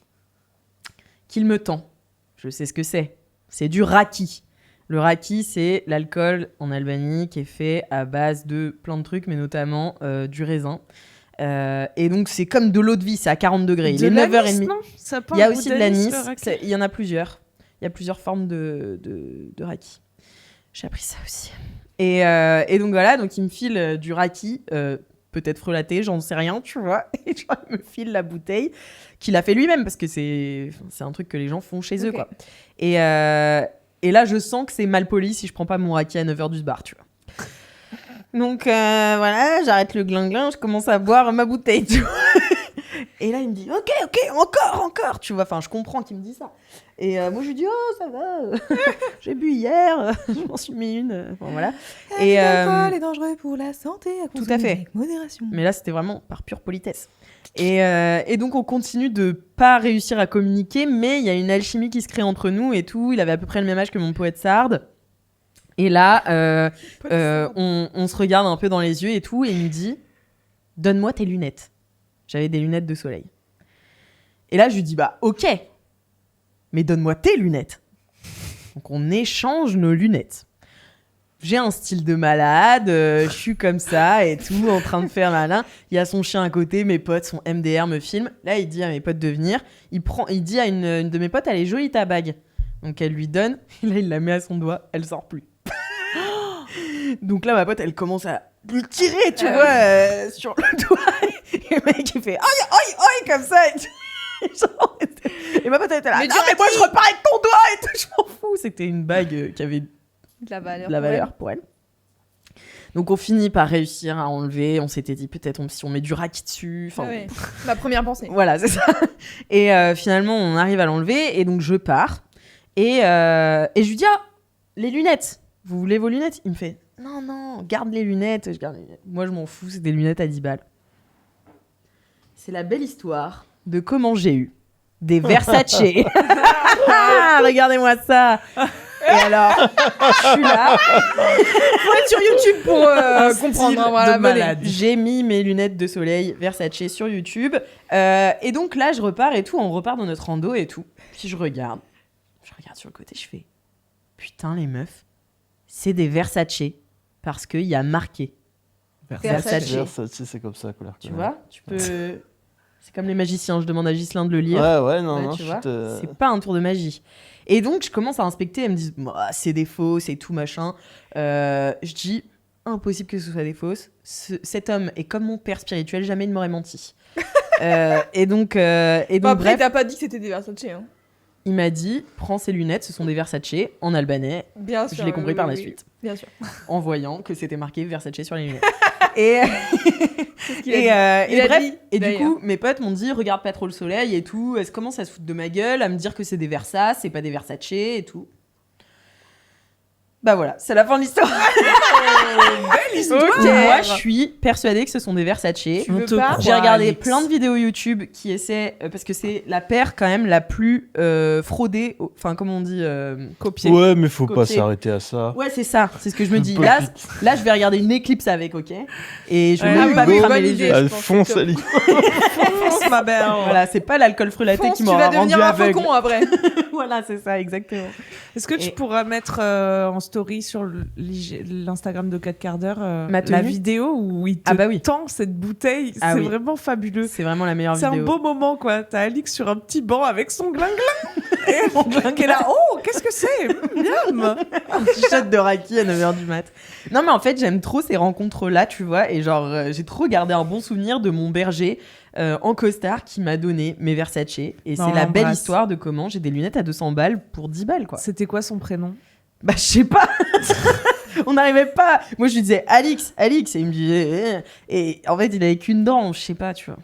qu'il me tend. Je sais ce que c'est. C'est du raki. Le raki, c'est l'alcool en Albanie qui est fait à base de plein de trucs, mais notamment du raisin. Et donc, c'est comme de l'eau de vie, c'est à 40 degrés. Il est 9h30. Il y a aussi de l'anis. Il y en a plusieurs. Il y a plusieurs formes de raki. J'ai appris ça aussi. Et donc voilà, donc il me file du raki, peut-être frelaté, j'en sais rien, tu vois. Et genre, il me file la bouteille qu'il a fait lui-même, parce que c'est un truc que les gens font chez eux, quoi. Et là, je sens que c'est mal poli si je prends pas mon raki à 9h du bar, tu vois. Donc voilà, j'arrête le gling-gling, je commence à boire ma bouteille, tu vois. Et là, il me dit, ok, encore, tu vois. Enfin, je comprends qu'il me dit ça. Et moi, je lui dis, oh, ça va, j'ai bu hier, je m'en suis mis une. Enfin, voilà. Et l'alcool est dangereux pour la santé, à tout à fait. avec modération. Mais là, c'était vraiment par pure politesse. Et donc, on continue de pas réussir à communiquer, mais il y a une alchimie qui se crée entre nous et tout. Il avait à peu près le même âge que mon poète sarde. Et là, on se regarde un peu dans les yeux et tout, et il me dit, donne-moi tes lunettes. J'avais des lunettes de soleil. Et là, je lui dis, bah, ok, mais donne-moi tes lunettes. Donc, on échange nos lunettes. J'ai un style de malade, je suis comme ça et tout, en train de faire malin. Il y a son chien à côté, mes potes, son MDR me filme. Là, il dit à mes potes de venir. Il dit à une de mes potes, elle est jolie ta bague. Donc, elle lui donne. Et là, il la met à son doigt, elle sort plus. Donc là, ma pote, elle commence à lui tirer, tu vois, sur le doigt. Et le mec, il fait aïe, comme ça. Et ma pote, elle était là, non, mais moi, je repars avec ton doigt et tout, je m'en fous. C'était une bague qui avait De la valeur. de la valeur pour elle. Donc, on finit par réussir à enlever. On s'était dit, peut-être, si on met du raki dessus. Enfin, Ouais. Ma première pensée. voilà, c'est ça. Et finalement, on arrive à l'enlever. Et donc, je pars. Et je lui dis, ah, les lunettes. Vous voulez vos lunettes? Il me fait, non, garde les lunettes. Je garde les lunettes. Moi, je m'en fous, c'est des lunettes à 10 balles. C'est la belle histoire de comment j'ai eu des Versace. Regardez-moi ça. Et alors, je suis là. Faut être sur YouTube pour comprendre. Voilà, de malade. J'ai mis mes lunettes de soleil Versace sur YouTube. Et donc là, je repars et tout. On repart dans notre rando et tout. Puis je regarde sur le côté, je fais putain, les meufs, c'est des Versace parce qu'il y a marqué Versace. Versace, c'est comme ça, couleur. Tu vois, tu peux. C'est comme les magiciens. Je demande à Ghislain de le lire. Ouais, non, Tu vois, c'est pas un tour de magie. Et donc, je commence à inspecter. Elles me disent, c'est des fausses et tout machin. Je dis, impossible que ce soit des fausses. Cet homme est comme mon père spirituel, jamais il ne m'aurait menti. Et donc, Après, bref, t'as pas dit que c'était des Versace. Hein. il m'a dit, prends ces lunettes, ce sont des Versace en albanais. Bien sûr. Je l'ai compris par la suite, Bien sûr. en voyant que c'était marqué Versace sur les lunettes. Et Il a bref, dit, et du d'ailleurs. coup, mes potes m'ont dit, regarde pas trop le soleil et tout. Elle commence à se foutre de ma gueule, à me dire que c'est des Versace, c'est pas des Versace et tout. Bah voilà, c'est la fin de l'histoire. Belle histoire. Moi, je suis persuadée que ce sont des Versace. Tu veux pas J'ai regardé plein de vidéos YouTube qui essaient, parce que c'est la paire quand même la plus fraudée, enfin comment on dit, copiée. Ouais, mais faut pas Copier. s'arrêter à ça. Ouais, c'est ça, c'est ce que je me dis. Peu Là, vite. là, je vais regarder une éclipse avec, ok? Et je vais Ouais, même oui, pas oui, me cramer bonne les idée. yeux. je pense Fonce, que Ali. Fonce, ma belle. Voilà, c'est pas l'alcool frelaté Fonce, qui tu m'aura vas rendu devenir un aveugle. faucon après. Voilà, c'est ça, exactement. Est-ce que tu Et- pourras mettre en story sur l'Instagram de 4 quarts d'heure Ma tenue la vidéo où il te Ah bah oui. tend cette bouteille? Ah C'est oui. vraiment fabuleux. C'est vraiment la meilleure C'est un vidéo. beau moment, quoi. T'as Alix sur un petit banc avec son glingling. Et mon glingling est là. Oh, qu'est-ce que c'est? Miam. Un petit shot de raki à 9h du mat. Non, mais en fait, j'aime trop ces rencontres-là, tu vois. Et genre, j'ai trop gardé un bon souvenir de mon berger en costard qui m'a donné mes Versace. Et Non, c'est la belle l'embrasse. histoire de comment j'ai des lunettes à 200 balles pour 10 balles, quoi. C'était quoi son prénom? Bah, je sais pas. On n'arrivait pas. Moi, je lui disais Alix. Et il me disait. Et en fait, il avait qu'une dent, je sais pas, tu vois.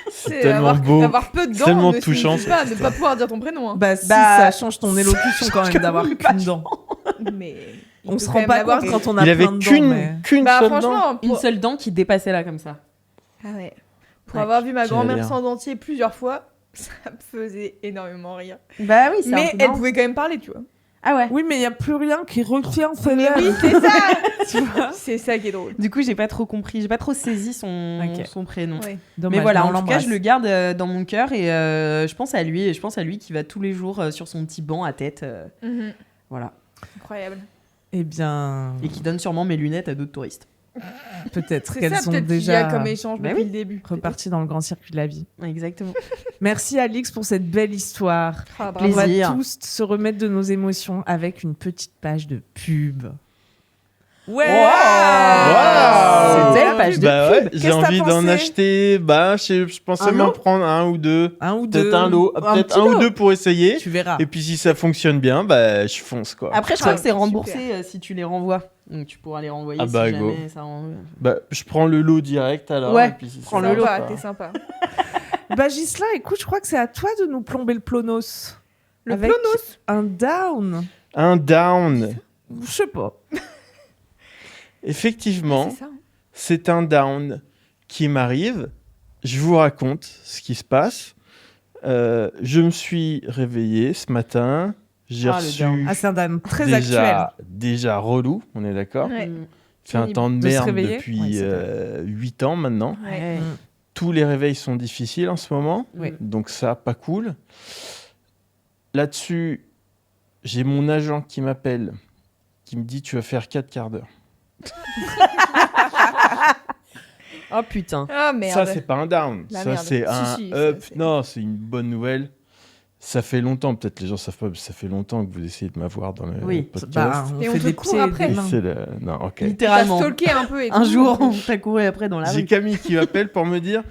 C'est tellement beau. Avoir peu de dents tellement ne touchant, signifie pas ne pas pouvoir dire ton prénom. Hein. Bah, si, Bah, ça change ton élocution quand même change d'avoir quand même qu'une dent. Mais il On peut se quand rend même pas l'avoir compte des- quand on a Il avait plein de dents, mais... qu'une Bah seule dent. franchement, Une seule dent qui dépassait là, comme ça. Ah ouais. Pour Ouais. avoir vu ma Quelle grand-mère galère. sans dentier plusieurs fois, ça me faisait énormément rire. Bah oui, c'est un Mais peu elle marrant. pouvait quand même parler, tu vois. Ah ouais. Oui, mais il n'y a plus rien qui retient Mais celle-là. oui, c'est ça. Tu vois. C'est ça qui est drôle. Du coup, j'ai pas trop compris, j'ai pas trop saisi Ok. son prénom. Ouais. Dommage, Mais voilà, on en tout cas, l'embrasse. je le garde dans mon cœur et je pense à lui. Et je pense à lui qui va tous les jours sur son petit banc à tête. Mhm. Voilà. Incroyable. Eh bien, Et qui donne sûrement mes lunettes à d'autres touristes. peut-être C'est qu'elles ça sont peut-être qu'il y a déjà comme échange Bah depuis oui. le début. reparties dans le grand circuit de la vie. Exactement. Merci Alix pour cette belle histoire. Ah, On bravo. va Plaisir. tous se remettre de nos émotions avec une petite page de pub. Ouais. Waouh. C'était la page de Bah pub. ouais, j'ai Qu'est-ce que t'as envie d'en pensé acheter. Bah, je pensais Un m'en lot prendre un ou deux. Un ou deux. Peut-être un lot. Un Peut-être petit un ou lot. deux pour essayer. Tu verras. Et puis si ça fonctionne bien, bah je fonce quoi. Après, je crois Ah, que c'est super. remboursé si tu les renvoies. Donc tu pourras les renvoyer Ah si bah, jamais go. ça rend... Bah je prends le lot direct alors. Ouais, et puis, si prends ça le lot. va Sympa, pas. t'es sympa. Bah Ghislain, écoute, je crois que c'est à toi de nous plomber le plonos. Le Avec plonos. un down. Un down. Je sais pas. Effectivement, C'est ça. c'est un down qui m'arrive. Je vous raconte ce qui se passe. Je me suis réveillé ce matin. J'ai Ah, le reçu down. Ah, c'est un down très actuel. déjà relou, on est d'accord. Ouais. Mm. C'est un Pénible. temps de De se merde réveiller. depuis Ouais, c'est 8 ans maintenant. Ouais. Ouais. Tous les réveils sont difficiles en ce moment. Oui. Donc ça, pas cool. Là-dessus, j'ai mon agent qui m'appelle, qui me dit tu vas faire 4 quarts d'heure. Oh putain. Ah merde. Ça, c'est pas un down. La Ça, merde. c'est Si, un si, ça, up. c'est- Non, c'est une bonne nouvelle. Ça fait longtemps, peut-être les gens savent pas, mais ça fait longtemps que vous essayez de m'avoir dans le Oui. podcast. Bah, on Et on fait te des court pieds et après. des Et mains. c'est le... Non, ok. T'as Littéralement. stalké un peu et Un tout. jour, on t'a couru après dans la J'ai rue. Camille qui m'appelle pour me dire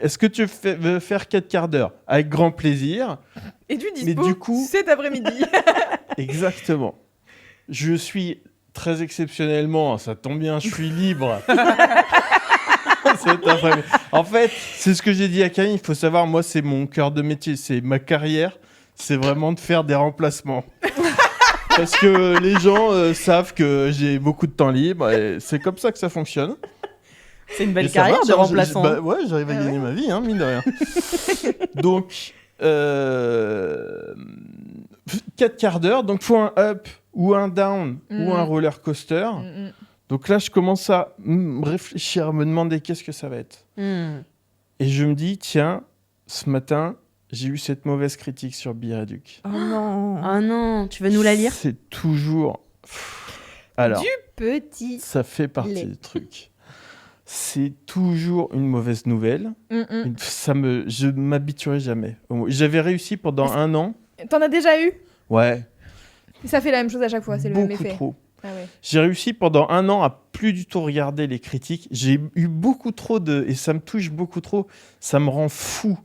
est-ce que tu veux faire 4 quarts d'heure? Avec grand plaisir. Et tu dispo du coup- cet après-midi. Exactement. Je suis très exceptionnellement, ça tombe bien, je suis libre. Cet après-midi. En fait, c'est ce que j'ai dit à Camille, il faut savoir, moi, c'est mon cœur de métier, c'est ma carrière, c'est vraiment de faire des remplacements. Parce que les gens savent que j'ai beaucoup de temps libre et c'est comme ça que ça fonctionne. C'est une belle Et ça carrière marche, de hein, remplaçant. bah, ouais, j'arrive à Ah gagner ouais. ma vie, hein, mine de rien. Donc, 4 quarts d'heure, donc faut un up ou un down ou un roller coaster. Mm, Donc là, je commence à réfléchir, à me demander qu'est-ce que ça va être. Hmm. Et je me dis, tiens, ce matin, j'ai eu cette mauvaise critique sur Bireduc. Oh non. Oh non, tu veux nous la lire? C'est toujours... Alors, Petit. ça fait partie lait. des trucs. C'est toujours une mauvaise nouvelle. Mm. Je m'habituerai jamais. J'avais réussi pendant un an. T'en as déjà eu? Ouais, Ça fait la même chose à chaque fois, c'est le même beaucoup effet. trop. Ah ouais. J'ai réussi pendant un an à plus du tout regarder les critiques. J'ai eu beaucoup trop de... Et ça me touche beaucoup trop. Ça me rend fou.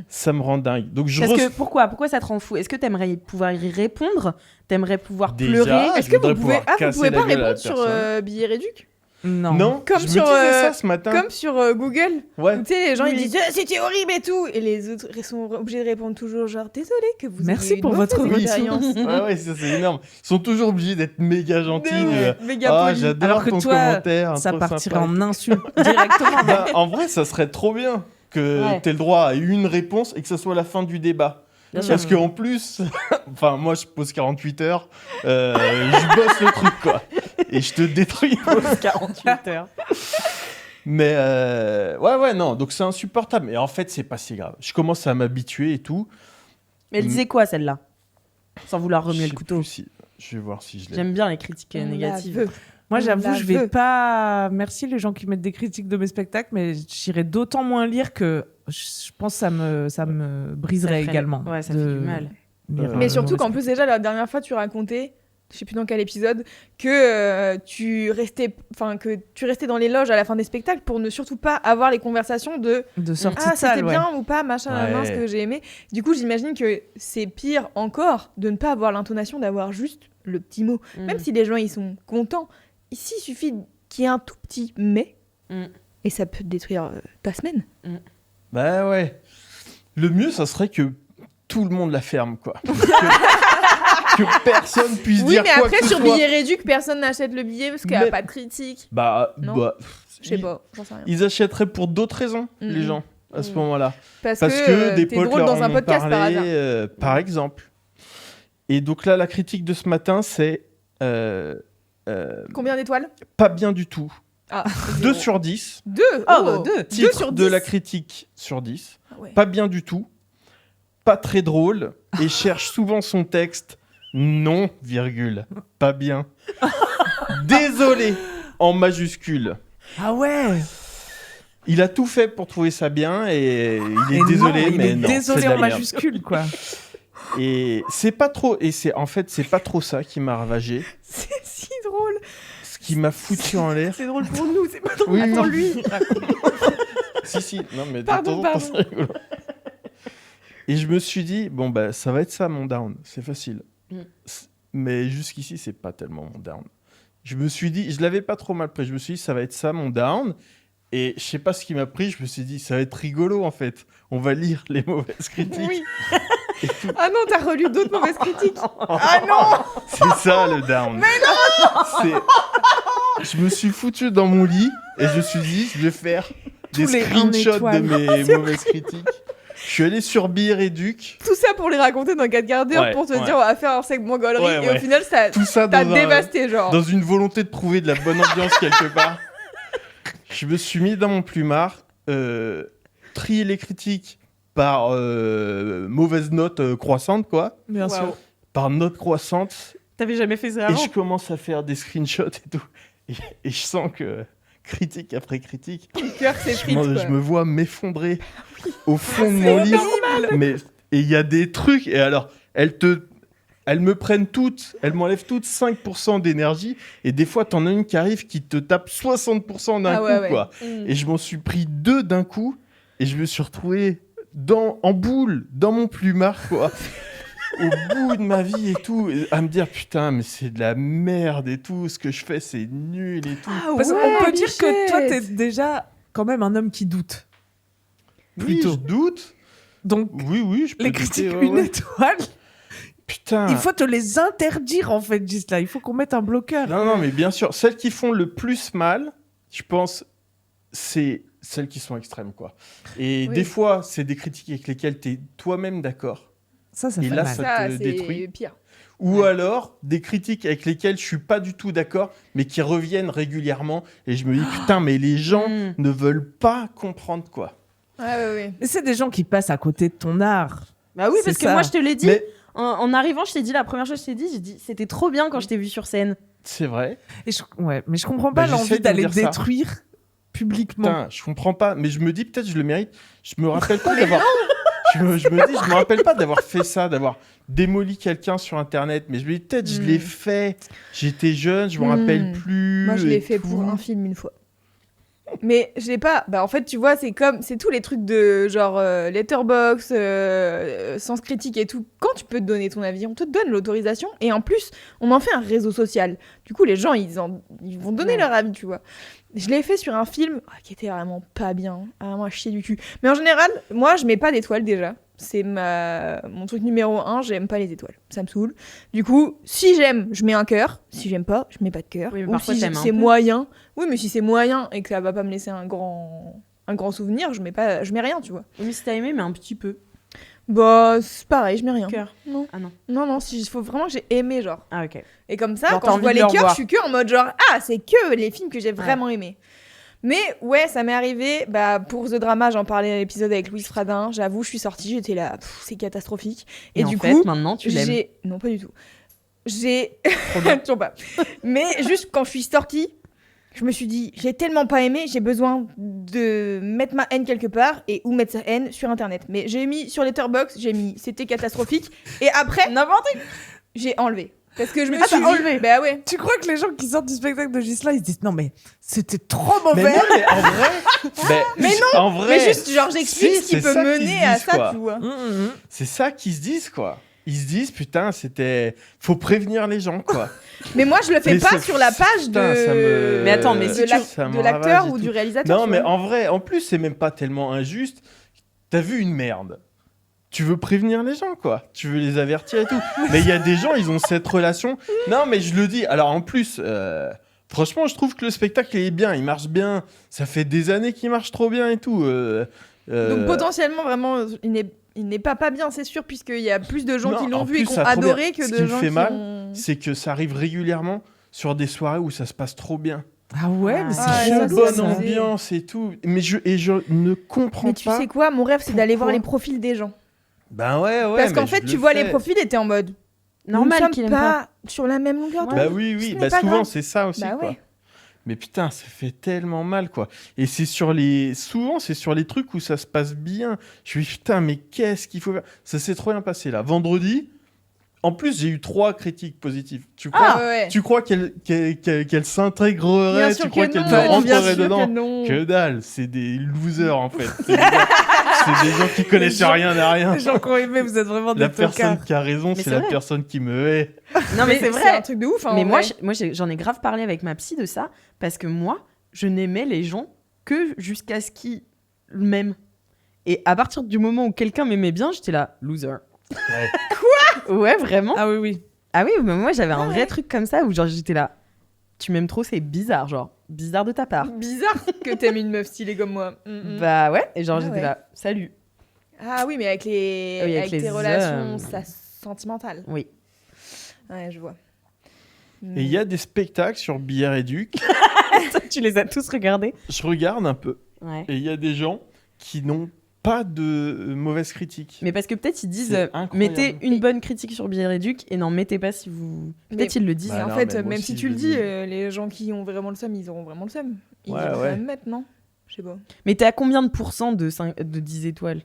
Ça me rend dingue. Donc je Parce que pourquoi ça te rend fou? Est-ce que t'aimerais pouvoir y répondre? T'aimerais pouvoir Déjà, pleurer? je Est-ce que voudrais vous pouvez, pouvoir vous casser pouvez la pas gueule à la répondre sur personne. Billet Réduc? Non. Non, Comme je sur, me disais ça ce matin. Comme sur Google, Ouais. où tu sais, les gens ils Oui. disent c'était horrible et tout, et les autres ils sont obligés de répondre toujours genre désolé que vous Merci ayez une pour votre mauvaise Oui. expérience. Ouais, ça c'est énorme. Ils sont toujours obligés d'être méga gentils. Ouais, méga Ah, polis. j'adore Alors que ton toi, commentaire. Ça trop partirait sympa. en insulte directement. Bah, en vrai, ça serait trop bien que Ouais. tu aies le droit à une réponse et que ça soit la fin du débat. Bien sûr. Parce qu'en plus, enfin, moi je pose 48 heures, je bosse le truc quoi. Et je te détruis. 48 heures. Mais ouais, non, donc c'est insupportable. Mais en fait, c'est pas si grave. Je commence à m'habituer et tout. Mais elle disait quoi celle-là? Sans vouloir remuer Je le sais couteau. plus si- Je vais voir si je l'ai. J'aime bien les critiques On la négatives. veut. Moi, On j'avoue, la je vais veut. pas. Merci les gens qui mettent des critiques de mes spectacles, mais j'irai d'autant moins lire que je pense que ça me briserait Ça ferait- également. Ouais, ça de fait du mal. lire, Mais le surtout mauvais qu'en plus déjà la dernière fois tu racontais, je sais plus dans quel épisode, que tu restais dans les loges à la fin des spectacles pour ne surtout pas avoir les conversations de de sortie ah de salle. c'était Ouais. bien ou pas machin Ouais. ce que j'ai aimé. Du coup j'imagine que c'est pire encore de ne pas avoir l'intonation d'avoir juste le petit mot. Même si les gens ils sont contents, ici il suffit qu'il y ait un tout petit mais Mm. et ça peut te détruire ta semaine. Bah ouais. Le mieux, ça serait que tout le monde la ferme, quoi. que personne puisse Oui dire mais quoi après que ce sur soit. billet réduc personne n'achète le billet parce qu'il n'y a Mais- pas de critique. Bah, Non. Je sais ils- pas, j'en sais rien. Ils achèteraient pour d'autres raisons, les Mhm. gens, à ce Mhm. moment-là. Parce Parce que, que des t'es potes drôle leur dans un en ont podcast par parlé, hasard. par exemple. Et donc là, la critique de ce matin, c'est Combien d'étoiles? pas bien du tout. Ah, 2 sur 10. 2. Oh, 2. 2 Titre sur 10. de la critique sur 10. Ah ouais. Pas bien du tout. Pas très drôle. Et cherche souvent son texte. Non, virgule. Pas bien. Désolé, en majuscule. Ah ouais. Il a tout fait pour trouver ça bien et il est Et désolé, non, mais il est non. désolé c'est de la en merde. majuscule, quoi. Et c'est pas trop. Et c'est en fait, c'est pas trop ça qui m'a ravagé. C'est si drôle. Ce qui m'a foutu en l'air. C'est drôle pour nous, c'est pas drôle Oui, pour oui. lui. Si. Non, mais de Pardon, temps en temps, c'est rigolo. Et je me suis dit, bon, bah, ça va être ça mon down. C'est facile. Mais jusqu'ici, c'est pas tellement mon down. Je me suis dit, je l'avais pas trop mal pris. Je me suis dit, ça va être ça mon down. Et je sais pas ce qui m'a pris. Je me suis dit, ça va être rigolo en fait. On va lire les mauvaises critiques. Oui. Ah non, t'as relu d'autres mauvaises critiques. Ah non. C'est ça le down. Mais non. Je me suis foutu dans mon lit et je me suis dit, je vais faire des Tous les screenshots 1 de étoile. mes mauvaises critiques. Je suis allé sur Beer et Duc. Tout ça pour les raconter dans 4 quarts d'heure Ouais, pour te ouais. dire on va faire un segment gaulerie. Ouais, Et au ouais. final, ça Tout ça t'a dans, dévasté, genre. dans une volonté de trouver de la bonne ambiance quelque part. Je me suis mis dans mon plumard, trier les critiques par mauvaise note croissante, quoi. Bien Waouh. sûr. Par note croissante. T'avais jamais fait ça Et avant? je commence à faire des screenshots et tout. Et je sens que, critique après critique, Le cœur je s'effrite, me, quoi. je me vois m'effondrer au fond de mon lit. Mais et il y a des trucs, et alors, elles me prennent toutes, elles m'enlèvent toutes 5% d'énergie, et des fois, t'en as une qui arrive qui te tape 60% d'un Ah coup, ouais, ouais. quoi. Mm. Et je m'en suis pris 2 d'un coup, et je me suis retrouvé en boule, dans mon plumard, quoi. Au bout de ma vie et tout, et à me dire putain, mais c'est de la merde et tout, ce que je fais, c'est nul et tout. Ah Parce ouais, qu'on peut dire que toi, t'es Bichette. déjà quand même un homme qui doute. Oui, Plutôt. je doute. Donc, Oui, je peux les douter, critiques ouais, 1 ouais. étoile, Putain. il faut te les interdire, en fait, Gisela. Il faut qu'on mette un bloqueur. Non, mais bien sûr, celles qui font le plus mal, je pense, c'est celles qui sont extrêmes, quoi. Et Oui. des fois, c'est des critiques avec lesquelles tu es toi-même d'accord. Ça Et fait là, mal. ça Ça, te c'est détruit. pire. Ou alors, des critiques avec lesquelles je suis pas du tout d'accord, mais qui reviennent régulièrement. Et je me dis, putain, mais les gens Mm. ne veulent pas comprendre, quoi. Ouais. Mais c'est des gens qui passent à côté de ton art. Bah oui, C'est parce que ça. moi, je te l'ai dit. Mais En arrivant, je t'ai dit, la première chose que je t'ai dit, j'ai dit, c'était trop bien quand je t'ai vu sur scène. c'est vrai. Et ouais, mais je comprends pas Bah, j'essaie l'envie de d'aller me dire ça. détruire publiquement. Putain, je comprends pas. Mais je me dis, peut-être je le mérite. Je me rappelle pas d'avoir... je me dis, je me rappelle pas d'avoir fait ça, d'avoir démoli quelqu'un sur Internet. Mais je me dis, peut-être je l'ai fait. J'étais jeune, je me rappelle plus. Moi, je l'ai et fait tout. pour un film une fois. Mais je l'ai pas. Bah, en fait, tu vois, c'est tous les trucs de genre Letterboxd, Sens Critique et tout. Quand tu peux te donner ton avis, on te donne l'autorisation. Et en plus, on en fait un réseau social. Du coup, les gens, ils vont donner Ouais. leur avis, tu vois. Je l'ai fait sur un film qui était vraiment pas bien. Vraiment à chier du cul. Mais en général, moi, je mets pas d'étoiles déjà. C'est mon truc numéro 1, j'aime pas les étoiles. Ça me saoule. Du coup, si j'aime, je mets un cœur. Si j'aime pas, je mets pas de cœur. Oui, mais Ou parfois, si t'aimes un c'est peu. moyen. Oui, mais si c'est moyen et que ça va pas me laisser un grand souvenir, je mets rien, tu vois. Oui, mais si t'as aimé, mais un petit peu. Bah, c'est pareil, je mets rien. Cœur. Non. Ah non. Non, il faut vraiment que j'ai aimé, genre. Ah, ok. Et comme ça, Genre, t'as quand je envie vois de les le cœurs, revoir. je suis que en mode genre, ah, c'est que les films que j'ai vraiment aimés. Mais ouais, ça m'est arrivé, bah, pour The Drama, j'en parlais à l'épisode avec Louise Fradin, j'avoue, je suis sortie, j'étais là, c'est catastrophique. Et, du en fait, coup, maintenant, tu l'aimes. non, pas du tout. Toujours pas. Mais juste quand je suis sortie, je me suis dit, j'ai tellement pas aimé, j'ai besoin de mettre ma haine quelque part ou mettre sa haine sur internet. Mais j'ai mis sur Letterboxd, j'ai mis c'était catastrophique. Et après, N'importe quoi. j'ai enlevé. Parce que je me Ah, suis t'as dit, enlevé. bah ouais. Tu crois que les gens qui sortent du spectacle de Gisela, ils se disent non mais c'était trop Mais mauvais. non, mais en vrai. Mais non, en vrai. Mais juste, genre, j'explique si, ce qui c'est peut ça qu'ils mener se à disent, ça, quoi. tu vois. C'est ça qu'ils se disent, quoi. Ils se disent, putain, faut prévenir les gens, quoi. Mais moi, je le fais Mais pas c'est- sur la page putain, ça me- Mais attends, mais de si ça me l'acteur ravage et ou du tout. réalisateur. Non, tu mais vois. en vrai, en plus, c'est même pas tellement injuste. T'as vu une merde. Tu veux prévenir les gens, quoi. Tu veux les avertir et tout. Mais il y a des gens, ils ont cette relation. Non, mais je le dis. Alors, en plus, franchement, je trouve que le spectacle, il est bien. Il marche bien. Ça fait des années qu'il marche trop bien et tout. Donc potentiellement, vraiment, il n'est pas bien, c'est sûr, puisqu'il y a plus de gens Non, qui l'ont en vu et plus, qui ont ça a trop adoré bien. que Ce de qui me gens fait qui mal, ont... C'est que ça arrive régulièrement sur des soirées où ça se passe trop bien. Ah ouais, mais Ah, c'est ça, Trop c'est chelou, bonne ça. ambiance et tout. Mais je ne comprends Mais pas. tu sais quoi, mon rêve, c'est d'aller voir pourquoi les profils des gens. Ben ouais. Parce qu'en mais fait, je tu le vois fais. les profils et t'es en mode... Normal nous qu'il ne aime sommes pas. pas sur la même longueur Bah d'onde. oui, Ce oui. n'est Bah pas souvent grave. c'est ça aussi, Bah quoi. ouais. Mais putain, ça fait tellement mal, quoi. Et c'est souvent, c'est sur les trucs où ça se passe bien. Je me dis, putain, mais qu'est-ce qu'il faut faire? Ça s'est trop bien passé, là. Vendredi, en plus, j'ai eu 3 critiques positives. Tu crois, ouais. tu crois qu'elle s'intégrerait? Bien Tu sûr crois que qu'elle non, me bien rentrerait sûr dedans? que non. Que dalle, c'est des losers, en fait. C'est des gens qui connaissent gens- rien à rien. Les gens qui ont aimé, vous êtes vraiment La des personne tocards. qui a raison, Mais c'est c'est la vrai. personne qui me hait. Non, mais c'est C'est vrai. un truc de ouf. Hein, Mais en moi, vrai. j'en ai grave parlé avec ma psy de ça, parce que moi, je n'aimais les gens que jusqu'à ce qu'ils m'aiment. Et à partir du moment où quelqu'un m'aimait bien, j'étais là, loser. Ouais. Quoi? Ouais, vraiment. Ah oui, oui. Ah oui, mais moi j'avais un vrai ouais. truc comme ça où genre j'étais là, tu m'aimes trop, c'est bizarre, genre bizarre de ta part. Bizarre que t'aimes une meuf stylée comme moi. Bah ouais, et genre Ah j'étais ouais. là, salut. Ah oui, mais avec les, Oui, avec avec les tes hommes. relations sentimentales. Oui. Ouais, je vois. Et il y a des spectacles sur Billard Éduc. Tu les as tous regardés? Je regarde un peu. Ouais. Et il y a des gens qui n'ont pas de mauvaises critiques. Mais parce que peut-être ils disent C'est incroyable. mettez une bonne critique sur Billet Réduc et n'en mettez pas si vous. Peut-être Mais- ils le disent. Et Bah en non, fait, mais moi même aussi, si je tu le le dis, dis. les gens qui ont vraiment le seum, ils auront vraiment le seum. Ils Ouais, vont ouais. quand même mettre, non? Je sais pas. Mais t'es à combien de pourcents de 10 étoiles?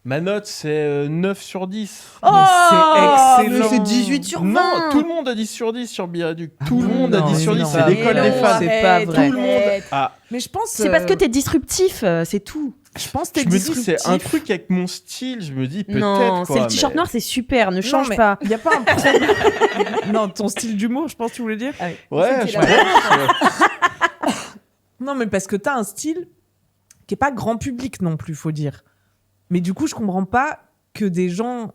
Ma note, c'est 9 sur 10. Oh, c'est excellent. mais c'est 18 sur 20. Non, tout le monde a 10 sur 10 sur Billard Éduc. Ah Tout le bon monde a Non, 10 sur mais 10. non. C'est Mais l'école non, des fans. c'est pas vrai. Tout le monde. Ah, Mais je pense. C'est parce que t'es disruptif, c'est tout. Je pense que je t'es me dis, disruptif. c'est un truc avec mon style. Je me dis, peut-être. Non, quoi, c'est le t-shirt mais- noir, c'est super, ne change mais pas. Il y a pas un problème. Non, ton style d'humour, je pense que tu voulais dire. Ouais, C'était je la pense. Non, mais parce que t'as un style qui est pas grand public non plus, faut dire. Mais du coup, je comprends pas que des gens,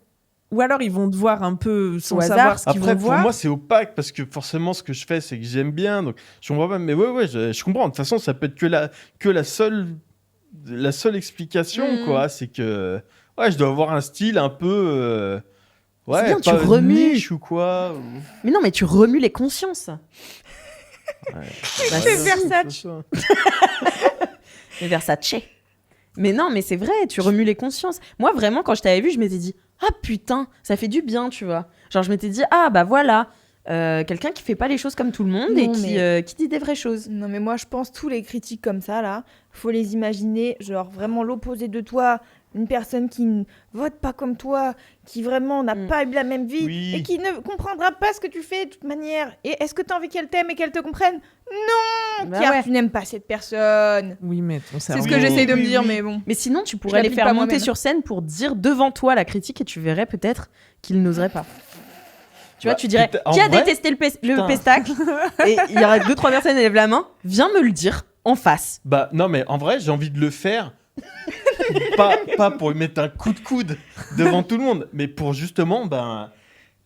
ou alors ils vont te voir un peu sans Au hasard. savoir ce qu'ils Après, vont pour voir. moi, c'est opaque parce que forcément, ce que je fais, c'est que j'aime bien. Donc, je comprends pas. Mais ouais, je comprends. De toute façon, ça peut être que la seule explication, Mhm. quoi. C'est que, ouais, je dois avoir un style un peu. Ouais, bien, tu pas remues. niche ou quoi. Mais non, mais tu remues les consciences. Ouais. C'est Versace. Mais Versace. Mais non, mais c'est vrai, tu remues les consciences. Moi, vraiment, quand je t'avais vu, je m'étais dit, ah putain, ça fait du bien, tu vois. Genre, je m'étais dit, ah bah voilà, quelqu'un qui fait pas les choses comme tout le monde et Non, qui dit des vraies choses. Non, mais moi, je pense tous les critiques comme ça, là, faut les imaginer, genre vraiment l'opposé de toi, une personne qui ne vote pas comme toi, qui vraiment n'a Mm. pas eu la même vie Oui. et qui ne comprendra pas ce que tu fais de toute manière. Et est-ce que tu as envie qu'elle t'aime et qu'elle te comprenne? Non, Bah car ouais. tu n'aimes pas cette personne. Oui, mais ton C'est cerveau. ce que j'essaie de me Oui, dire, oui. mais bon. Mais sinon, tu Je pourrais les l'applique faire pas monter moi-même. sur scène pour dire devant toi la critique et tu verrais peut-être qu'ils n'oseraient pas. Tu vois, Bah, tu dirais, putain, en qui a vrai, détesté le putain. pestacle? Et il y aura 2-3 personnes qui lèvent la main. Viens me le dire en face. Bah, non, mais en vrai, j'ai envie de le faire. pas pour lui mettre un coup de coude devant tout le monde, mais pour justement,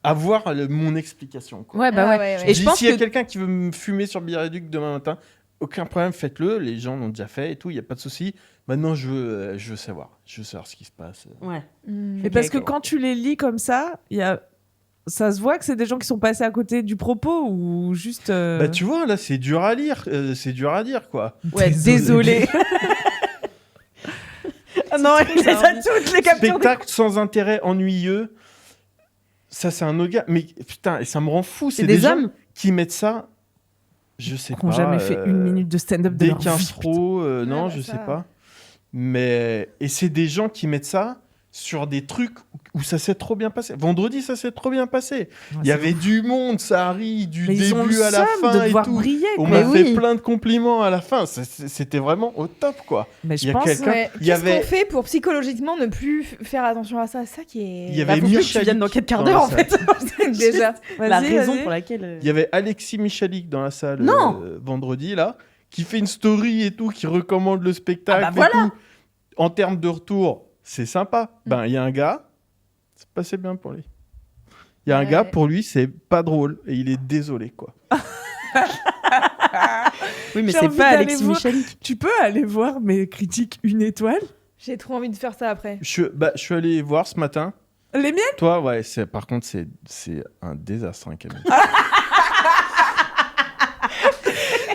avoir mon explication, quoi. Ouais, bah Ah ouais. ouais, ouais. Et je pense S'il y a que quelqu'un qui veut me fumer sur Billard Éduc demain matin, aucun problème, faites-le. Les gens l'ont déjà fait et tout, il n'y a pas de souci. Maintenant, je veux savoir. Je veux savoir ce qui se passe. Ouais. Mais parce que quand tu les lis comme ça, ça se voit que c'est des gens qui sont passés à côté du propos ou juste. Bah, tu vois, là, c'est dur à lire. C'est dur à dire, quoi. Ouais, désolé. Ah non, il les a toutes les captures. Spectacle sans intérêt, ennuyeux. Ça, c'est un autre gars. Mais putain, et ça me rend fou. C'est des gens hommes. qui mettent ça. Je sais Qui pas. n'ont jamais fait une minute de stand-up de Des leur vie. 15 pro, non, bah je ça. sais pas. Mais. Et c'est des gens qui mettent ça sur des trucs où ça s'est trop bien passé. Vendredi, ça s'est trop bien passé. Ouais, Il y c'est avait du monde, ça arrive, du Mais ils ont début le à la seum fin de et devoir tout. briller. On quoi. m'a Mais fait oui. plein de compliments à la fin. C'était vraiment au top, quoi. Mais Il je y a pense. quelqu'un- Ouais. Il y Qu'est-ce avait- qu'on fait pour psychologiquement ne plus faire attention à ça? C'est ça qui est. Il y avait Faut que tu Michalik viennes dans 4 quarts dans d'heure la en fait. déjà. La Vas-y, raison vas-y. pour laquelle. Il y avait Alexis Michalik dans la salle Non. vendredi, là, qui fait une story et tout, qui recommande le spectacle. Ah bah et voilà. tout. En termes de retour, c'est sympa. Il y a un gars, c'est passé bien pour lui. Il y a un Ouais. gars, pour lui, c'est pas drôle. Et il est désolé, quoi. Oui, mais J'ai c'est envie pas d'aller Alexis voir. Michalik. Tu peux aller voir mes critiques 1 étoile. J'ai trop envie de faire ça après. Je suis allé voir ce matin. Les miennes? Toi, ouais, par contre, c'est un désastre, hein, Camille.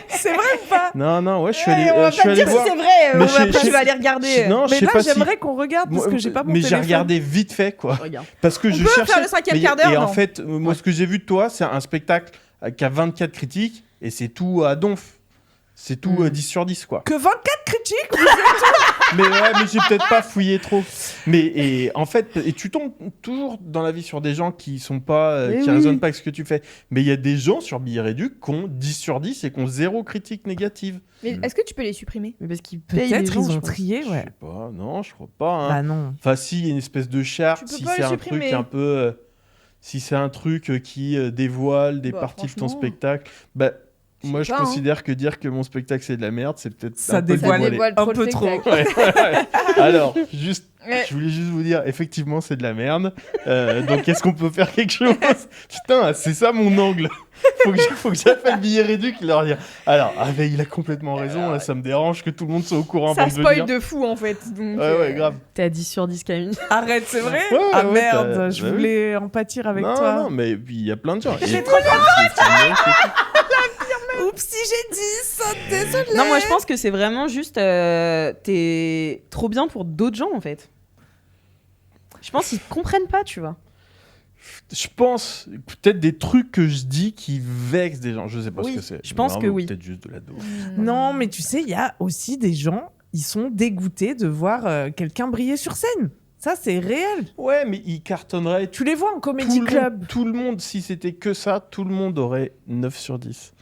C'est vrai ou pas? Non, ouais, je suis allé, on va je suis pas allé dire voir. si c'est vrai. Mais Après, tu vas aller regarder. Non, je Mais sais là, pas si. j'aimerais qu'on regarde parce que j'ai pas mon Mais téléphone. j'ai regardé vite fait, quoi. Regarde. Parce que On je peut cherchais. faire le 5e Mais- quart d'heure, Et en non fait, moi, ce que j'ai vu de toi, c'est un spectacle qui a 24 critiques et c'est tout à donf. C'est tout 10 sur 10, quoi. Que 24 critiques? Mais ouais, mais j'ai peut-être pas fouillé trop. Et en fait, tu tombes toujours dans la vie sur des gens qui sont pas, Mais qui oui. raisonnent pas avec ce que tu fais. Mais il y a des gens sur Billet Réduc qui ont 10 sur 10 et qui ont 0 critique négative. Mais est-ce que tu peux les supprimer? Mais parce qu'ils payent les Peut-être gens, ils je ont pense. trié, Je ouais. sais pas, non, je crois pas. Hein. Bah non. Enfin, si, il y a une espèce de charte, Tu peux si pas c'est le un supprimer. truc un peu. Si c'est un truc qui dévoile des Bah, parties de ton franchement. spectacle, bah. Je Moi, sais je pas, hein. considère que dire que mon spectacle c'est de la merde, c'est peut-être Ça un peu dévoile. dévoilé. dévoile un trop peu le trop. spectacle. Ouais. Alors, juste, Ouais. je voulais juste vous dire, effectivement, c'est de la merde. Donc, est-ce qu'on peut faire quelque chose? Putain, c'est ça mon angle. Faut que j'appelle Billet Réduc et leur dire. Alors, mais il a complètement raison. Là, ça me dérange que tout le monde soit au courant Ça avant de spoil venir. de fou en fait. Donc, Ouais, grave. T'es à 10 sur 10, Camille. Arrête, c'est vrai? Ouais, Ah ouais, merde, t'as- je bah oui. voulais en pâtir avec non, toi. non, mais puis il y a plein de gens. J'ai Et- trop c'est- Oups, si j'ai 10, désolé. Non, moi je pense que c'est vraiment juste. T'es trop bien pour d'autres gens en fait. Je pense qu'ils comprennent pas, tu vois. Je pense peut-être des trucs que je dis qui vexent des gens. Je sais pas Oui, ce que c'est. je pense que Vraiment, oui. Peut-être juste de la dos. Non, mais tu sais, il y a aussi des gens, ils sont dégoûtés de voir quelqu'un briller sur scène. Ça, c'est réel. Ouais, mais ils cartonneraient. Tu les vois en Tout comédie le club. monde, tout le monde, si c'était que ça, tout le monde aurait 9 sur 10.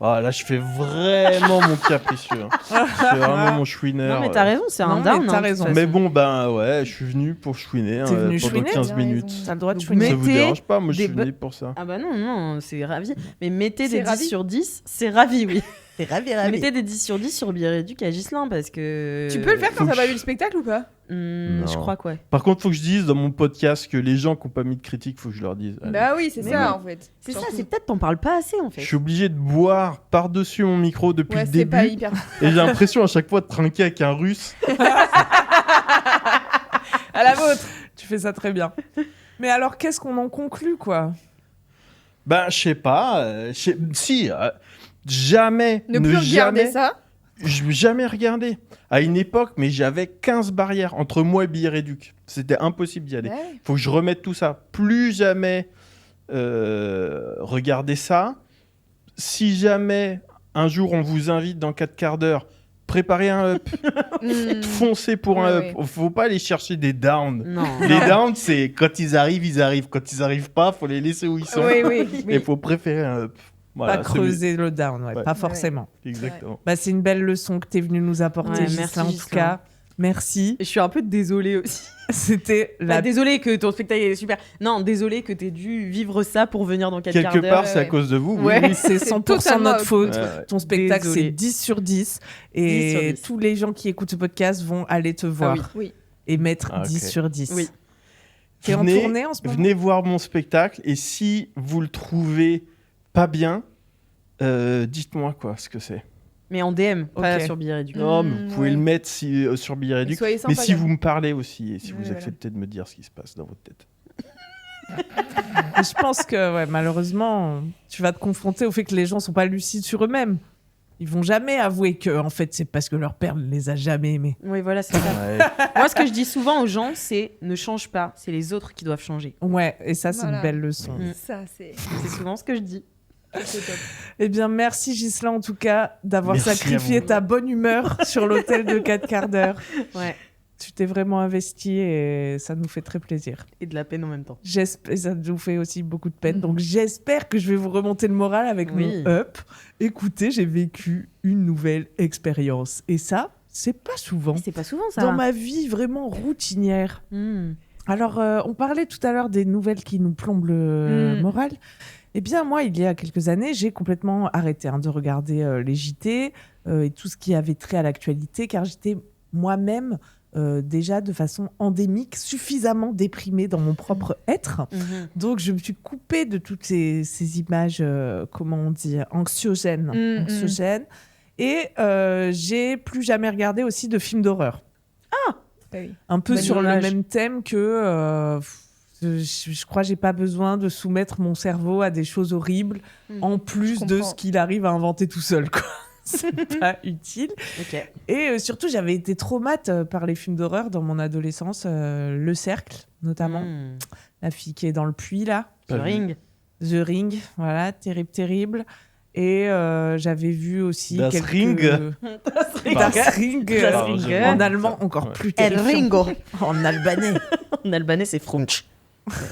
Ah, là, je fais vraiment mon capricieux. Hein. Je fais vraiment mon chouineur. Non, mais t'as raison, c'est Non, un mais down. t'as hein, de raison. toute Mais façon. bon, ben ouais, je suis venu pour chouiner T'es venu pendant chouiner, 15 t'as minutes. raison. T'as le droit de Donc, chouiner. Ça vous Mettez dérange pas? Moi, je des suis bo- venu pour ça. Ah bah non, c'est ravi. Mais mettez C'est des 10 ravi. sur 10, c'est ravi, oui. T'es ravi, Mettez des 10 sur 10 sur Billet Réduc à Ghislain parce que. Tu peux le faire quand Faut t'as que pas je- vu le spectacle ou pas? Non. Je crois que ouais. Par contre, faut que je dise dans mon podcast que les gens qui n'ont pas mis de critique, faut que je leur dise. Allez. Bah oui, c'est Mais ça oui. en fait. C'est ça, Surtout. c'est peut-être t'en parles pas assez en fait. Je suis obligé de boire par-dessus mon micro depuis Ouais, le c'est pas début. hyper. Et j'ai l'impression à chaque fois de trinquer avec un russe. À la vôtre. Tu fais ça très bien. Mais alors, qu'est-ce qu'on en conclut, quoi? Ben, je sais pas. Jamais. Ne plus regarder jamais, ça. Je n'ai jamais regardé. À une époque, mais j'avais 15 barrières entre moi et Billet Réduc. C'était impossible d'y aller. Ouais. Faut que je remette tout ça. Plus jamais regarder ça. Si jamais un jour on vous invite dans 4 quarts d'heure, préparez un up. Mm. Foncez pour Ouais, un ouais. up. Faut pas aller chercher des downs. Non. Les downs, c'est quand ils arrivent, ils arrivent. Quand ils arrivent pas, faut les laisser où ils sont. Oui, oui. Et faut préférer un up. Voilà, Pas c'est creuser le down, ouais, Ouais. pas forcément. mieux. Exactement. Bah, c'est une belle leçon que tu es venu nous apporter, Ouais, Ghislain, merci, en tout Ghislain. cas. Merci. Et je suis un peu désolée aussi. C'était Bah, la... désolée que ton spectacle est super. Non, désolée que t'aies dû vivre ça pour venir dans 4 quarts Quelque d'heure. part, c'est à ouais. cause de vous. oui, Ouais. oui. C'est C'est 100% totalement notre faute. Ouais, ouais. Ton spectacle, Désolée. c'est 10 sur 10. 10 sur Et 10. tous les gens qui écoutent ce podcast vont aller te voir oui. Oui. et mettre Ah, 10 ok. sur 10. Oui. T'es en Venez- tournée en ce moment? Venez voir mon spectacle et si vous le trouvez pas bien, dites-moi quoi ce que c'est. Mais en DM, pas Ok. sur Billet Réduc. Non, mais vous pouvez ouais. le mettre sur Billet Réduc. Soyez Mais sympa, si quand vous même. me parlez aussi et si Ouais, vous voilà. acceptez de me dire ce qui se passe dans votre tête. Et je pense que ouais, malheureusement, tu vas te confronter au fait que les gens sont pas lucides sur eux-mêmes. Ils vont jamais avouer que en fait c'est parce que leur père ne les a jamais aimés. Oui, voilà, c'est ça. Ouais. Moi, ce que je dis souvent aux gens, c'est ne change pas. C'est les autres qui doivent changer. Ouais, et ça c'est Voilà. une belle leçon. Mm. Ça, c'est C'est souvent ce que je dis. c'est top. Eh bien, merci Ghislain en tout cas d'avoir Merci à sacrifié vous. ta bonne humeur sur l'hôtel de 4 quarts d'heure. Ouais. Tu t'es vraiment investi et ça nous fait très plaisir. Et de la peine en même temps. J'espère, ça nous fait aussi beaucoup de peine. Donc j'espère que je vais vous remonter le moral avec Oui. mon up. Écoutez, j'ai vécu une nouvelle expérience. Et ça, c'est pas souvent. C'est pas souvent ça. Dans ma vie vraiment routinière. Hmm. Alors, on parlait tout à l'heure des nouvelles qui nous plombent le Mm. moral. Eh bien, moi, il y a quelques années, j'ai complètement arrêté de regarder les JT et tout ce qui avait trait à l'actualité, car j'étais moi-même déjà de façon endémique, suffisamment déprimée dans mon propre être. Mhm. Donc, je me suis coupée de toutes ces images, comment on dit, anxiogènes. Mm, anxiogènes. Et j'ai plus jamais regardé aussi de films d'horreur. Bah oui. Un peu Bonne sur image. le même thème que je crois que j'ai pas besoin de soumettre mon cerveau à des choses horribles en plus Je de comprends. ce qu'il arrive à inventer tout seul, quoi. C'est pas utile. Ok. Et surtout, j'avais été traumatisée par les films d'horreur dans mon adolescence. Le Cercle, notamment. Mmh. La fille qui est dans le puits, là. The Ring. The Ring, voilà, terrible, terrible. Et j'avais vu aussi Das quelques... Ring. Das Ring. Das Ring. En allemand, encore Ouais. plus El terrifiant. Ringo. En albanais. En albanais, c'est Frunch.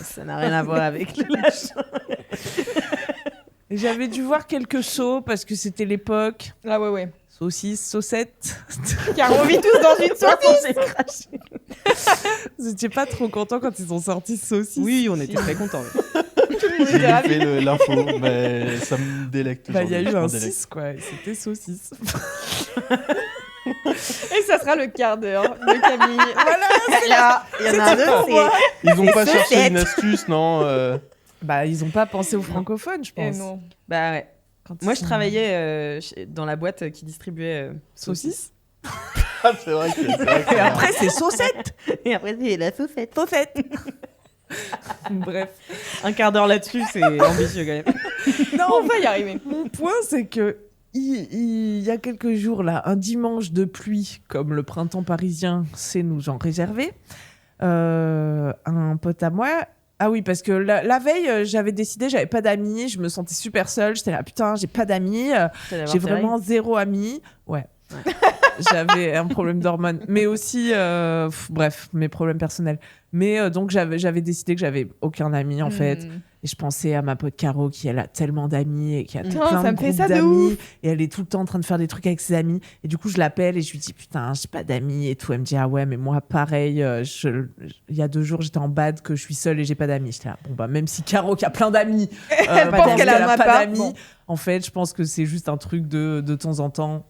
Ça n'a rien à voir avec le lâche. Et j'avais dû voir quelques sauts parce que c'était l'époque. Ah ouais. Saucisses, saucettes. Car on vit tous dans une saucisse. Vous étiez pas trop content quand ils ont sorti saucisses? Oui, on était très contents. J'ai fait l'info, mais ça me délecte. Bah, il y a eu aujourd'hui, un je m'en délecte. 6, quoi. Et c'était saucisses. Et ça sera le quart d'heure de Camille. Voilà. Il y en a un autre, Ils ont pas C'est cherché saucette. une astuce, non Bah, ils ont pas pensé aux francophones, je Et pense. non. Bah ouais. Quand Moi, ils je sont- travaillais dans la boîte qui distribuait Saucisses. Ah, c'est vrai que c'est Et après, c'est saucettes. Et après, c'est la saucette. Saucettes. Bref. Un quart d'heure là-dessus, c'est ambitieux quand même. Non, On va y arriver. mon point, c'est que il y a quelques jours, là, un dimanche de pluie, comme le printemps parisien sait nous en réserver, un pote à moi. Ah oui, parce que la veille, j'avais décidé, j'avais pas d'amis, je me sentais super seule. J'étais là, putain, j'ai pas d'amis, j'ai vraiment zéro ami. Ouais. J'avais un problème d'hormones, mais aussi, bref, mes problèmes personnels. Mais donc, j'avais décidé que j'avais aucun ami, en fait. Et je pensais à ma pote Caro, qui elle a tellement d'amis et qui a Putain, plein ça de me fait groupes ça de d'amis. ouf. Et elle est tout le temps en train de faire des trucs avec ses amis. Et du coup, je l'appelle et je lui dis, putain, j'ai pas d'amis et tout. Elle me dit, ah ouais, mais moi, pareil, il y a 2 jours, j'étais en bad que je suis seule et j'ai pas d'amis. J'étais là, bon, bah, même si Caro, qui a plein d'amis, Elle pense qu'elle en a pas pas. d'amis, Bon. en fait, je pense que c'est juste un truc de temps en temps.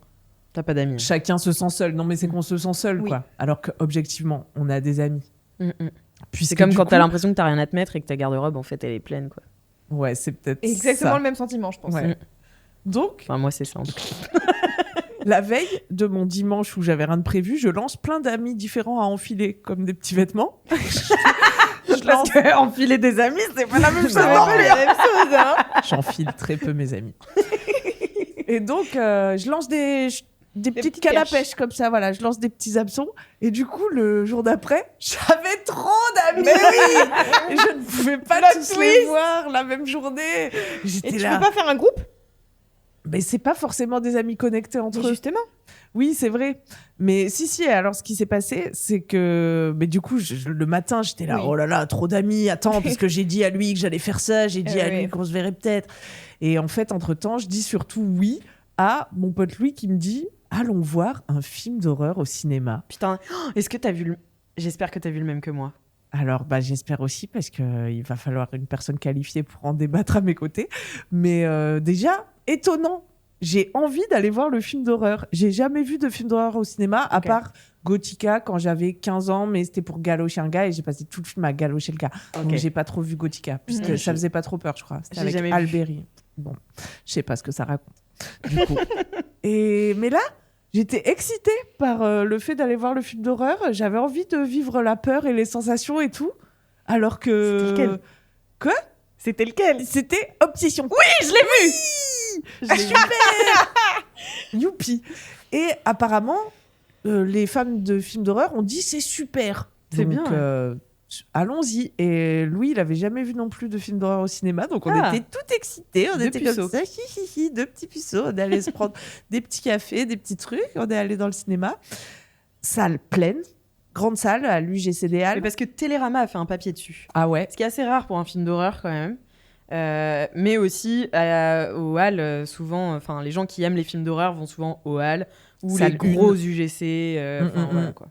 T'as pas d'amis. Chacun se sent seul. Non, mais c'est qu'on se sent seul, Oui. quoi. Alors qu'objectivement, on a des amis. C'est comme quand t'as l'impression que t'as rien à te mettre et que ta garde-robe, en fait, elle est pleine, quoi. Ouais, c'est peut-être Exactement ça. le même sentiment, je pense. Ouais. Donc, Enfin, moi, c'est ça, en tout cas. la veille de mon dimanche où j'avais rien de prévu, je lance plein d'amis différents à enfiler comme des petits vêtements. Je lance... que enfiler des amis, c'est pas la même chose. Non, C'est pas la même chose, hein. J'enfile très peu mes amis. Et donc, je lance des petites petites cannes à perches. pêche comme ça, voilà. Je lance des petits hameçons. Et du coup, le jour d'après, j'avais trop d'amis. Et je ne pouvais pas Plot tous les twist. voir la même journée. Et J'étais tu là. peux pas faire un groupe Mais c'est pas forcément des amis connectés entre eux. Justement. Oui, c'est vrai. Mais si. Alors, ce qui s'est passé, c'est que, mais du coup, le matin, j'étais là, Oui. oh là là, trop d'amis. Attends, parce que j'ai dit à lui que j'allais faire ça. J'ai dit à ouais. lui qu'on se verrait peut-être. Et en fait, entre-temps, je dis surtout oui à mon pote Louis qui me dit, allons voir un film d'horreur au cinéma. Putain, est-ce que t'as vu le... J'espère que t'as vu le même que moi. Alors, bah, j'espère aussi, parce qu'il va falloir une personne qualifiée pour en débattre à mes côtés. Mais déjà, étonnant. J'ai envie d'aller voir le film d'horreur. J'ai jamais vu de film d'horreur au cinéma, à Ok. part Gothica quand j'avais 15 ans, mais c'était pour galocher un gars et j'ai passé tout le film à galocher le gars. Donc, j'ai pas trop vu Gothica, puisque ça faisait pas trop peur, je crois. C'était J'ai avec jamais vu. Alberi. Bon, je sais pas ce que ça raconte. Du coup. Mais là, j'étais excitée par le fait d'aller voir le film d'horreur. J'avais envie de vivre la peur et les sensations et tout. Alors que. C'était lequel Quoi C'était lequel? C'était Obsession. Oui, je l'ai vu. Youpi. Et apparemment, les fans de films d'horreur ont dit c'est super. C'est Donc, bien. allons-y. Et Louis, il avait jamais vu non plus de films d'horreur au cinéma, donc on Ah. était tout excités. On Deux était puceaux. comme ça, hi, deux petits puceaux. On allait se prendre des petits cafés, des petits trucs. On est allé dans le cinéma. Salle pleine, grande salle à l'UGC des Mais Halles. parce que Télérama a fait un papier dessus. Ah ouais. Ce qui est assez rare pour un film d'horreur quand même. Mais aussi aux halles, souvent, enfin les gens qui aiment les films d'horreur vont souvent aux halles ou Salle les gros UGC. Voilà, quoi.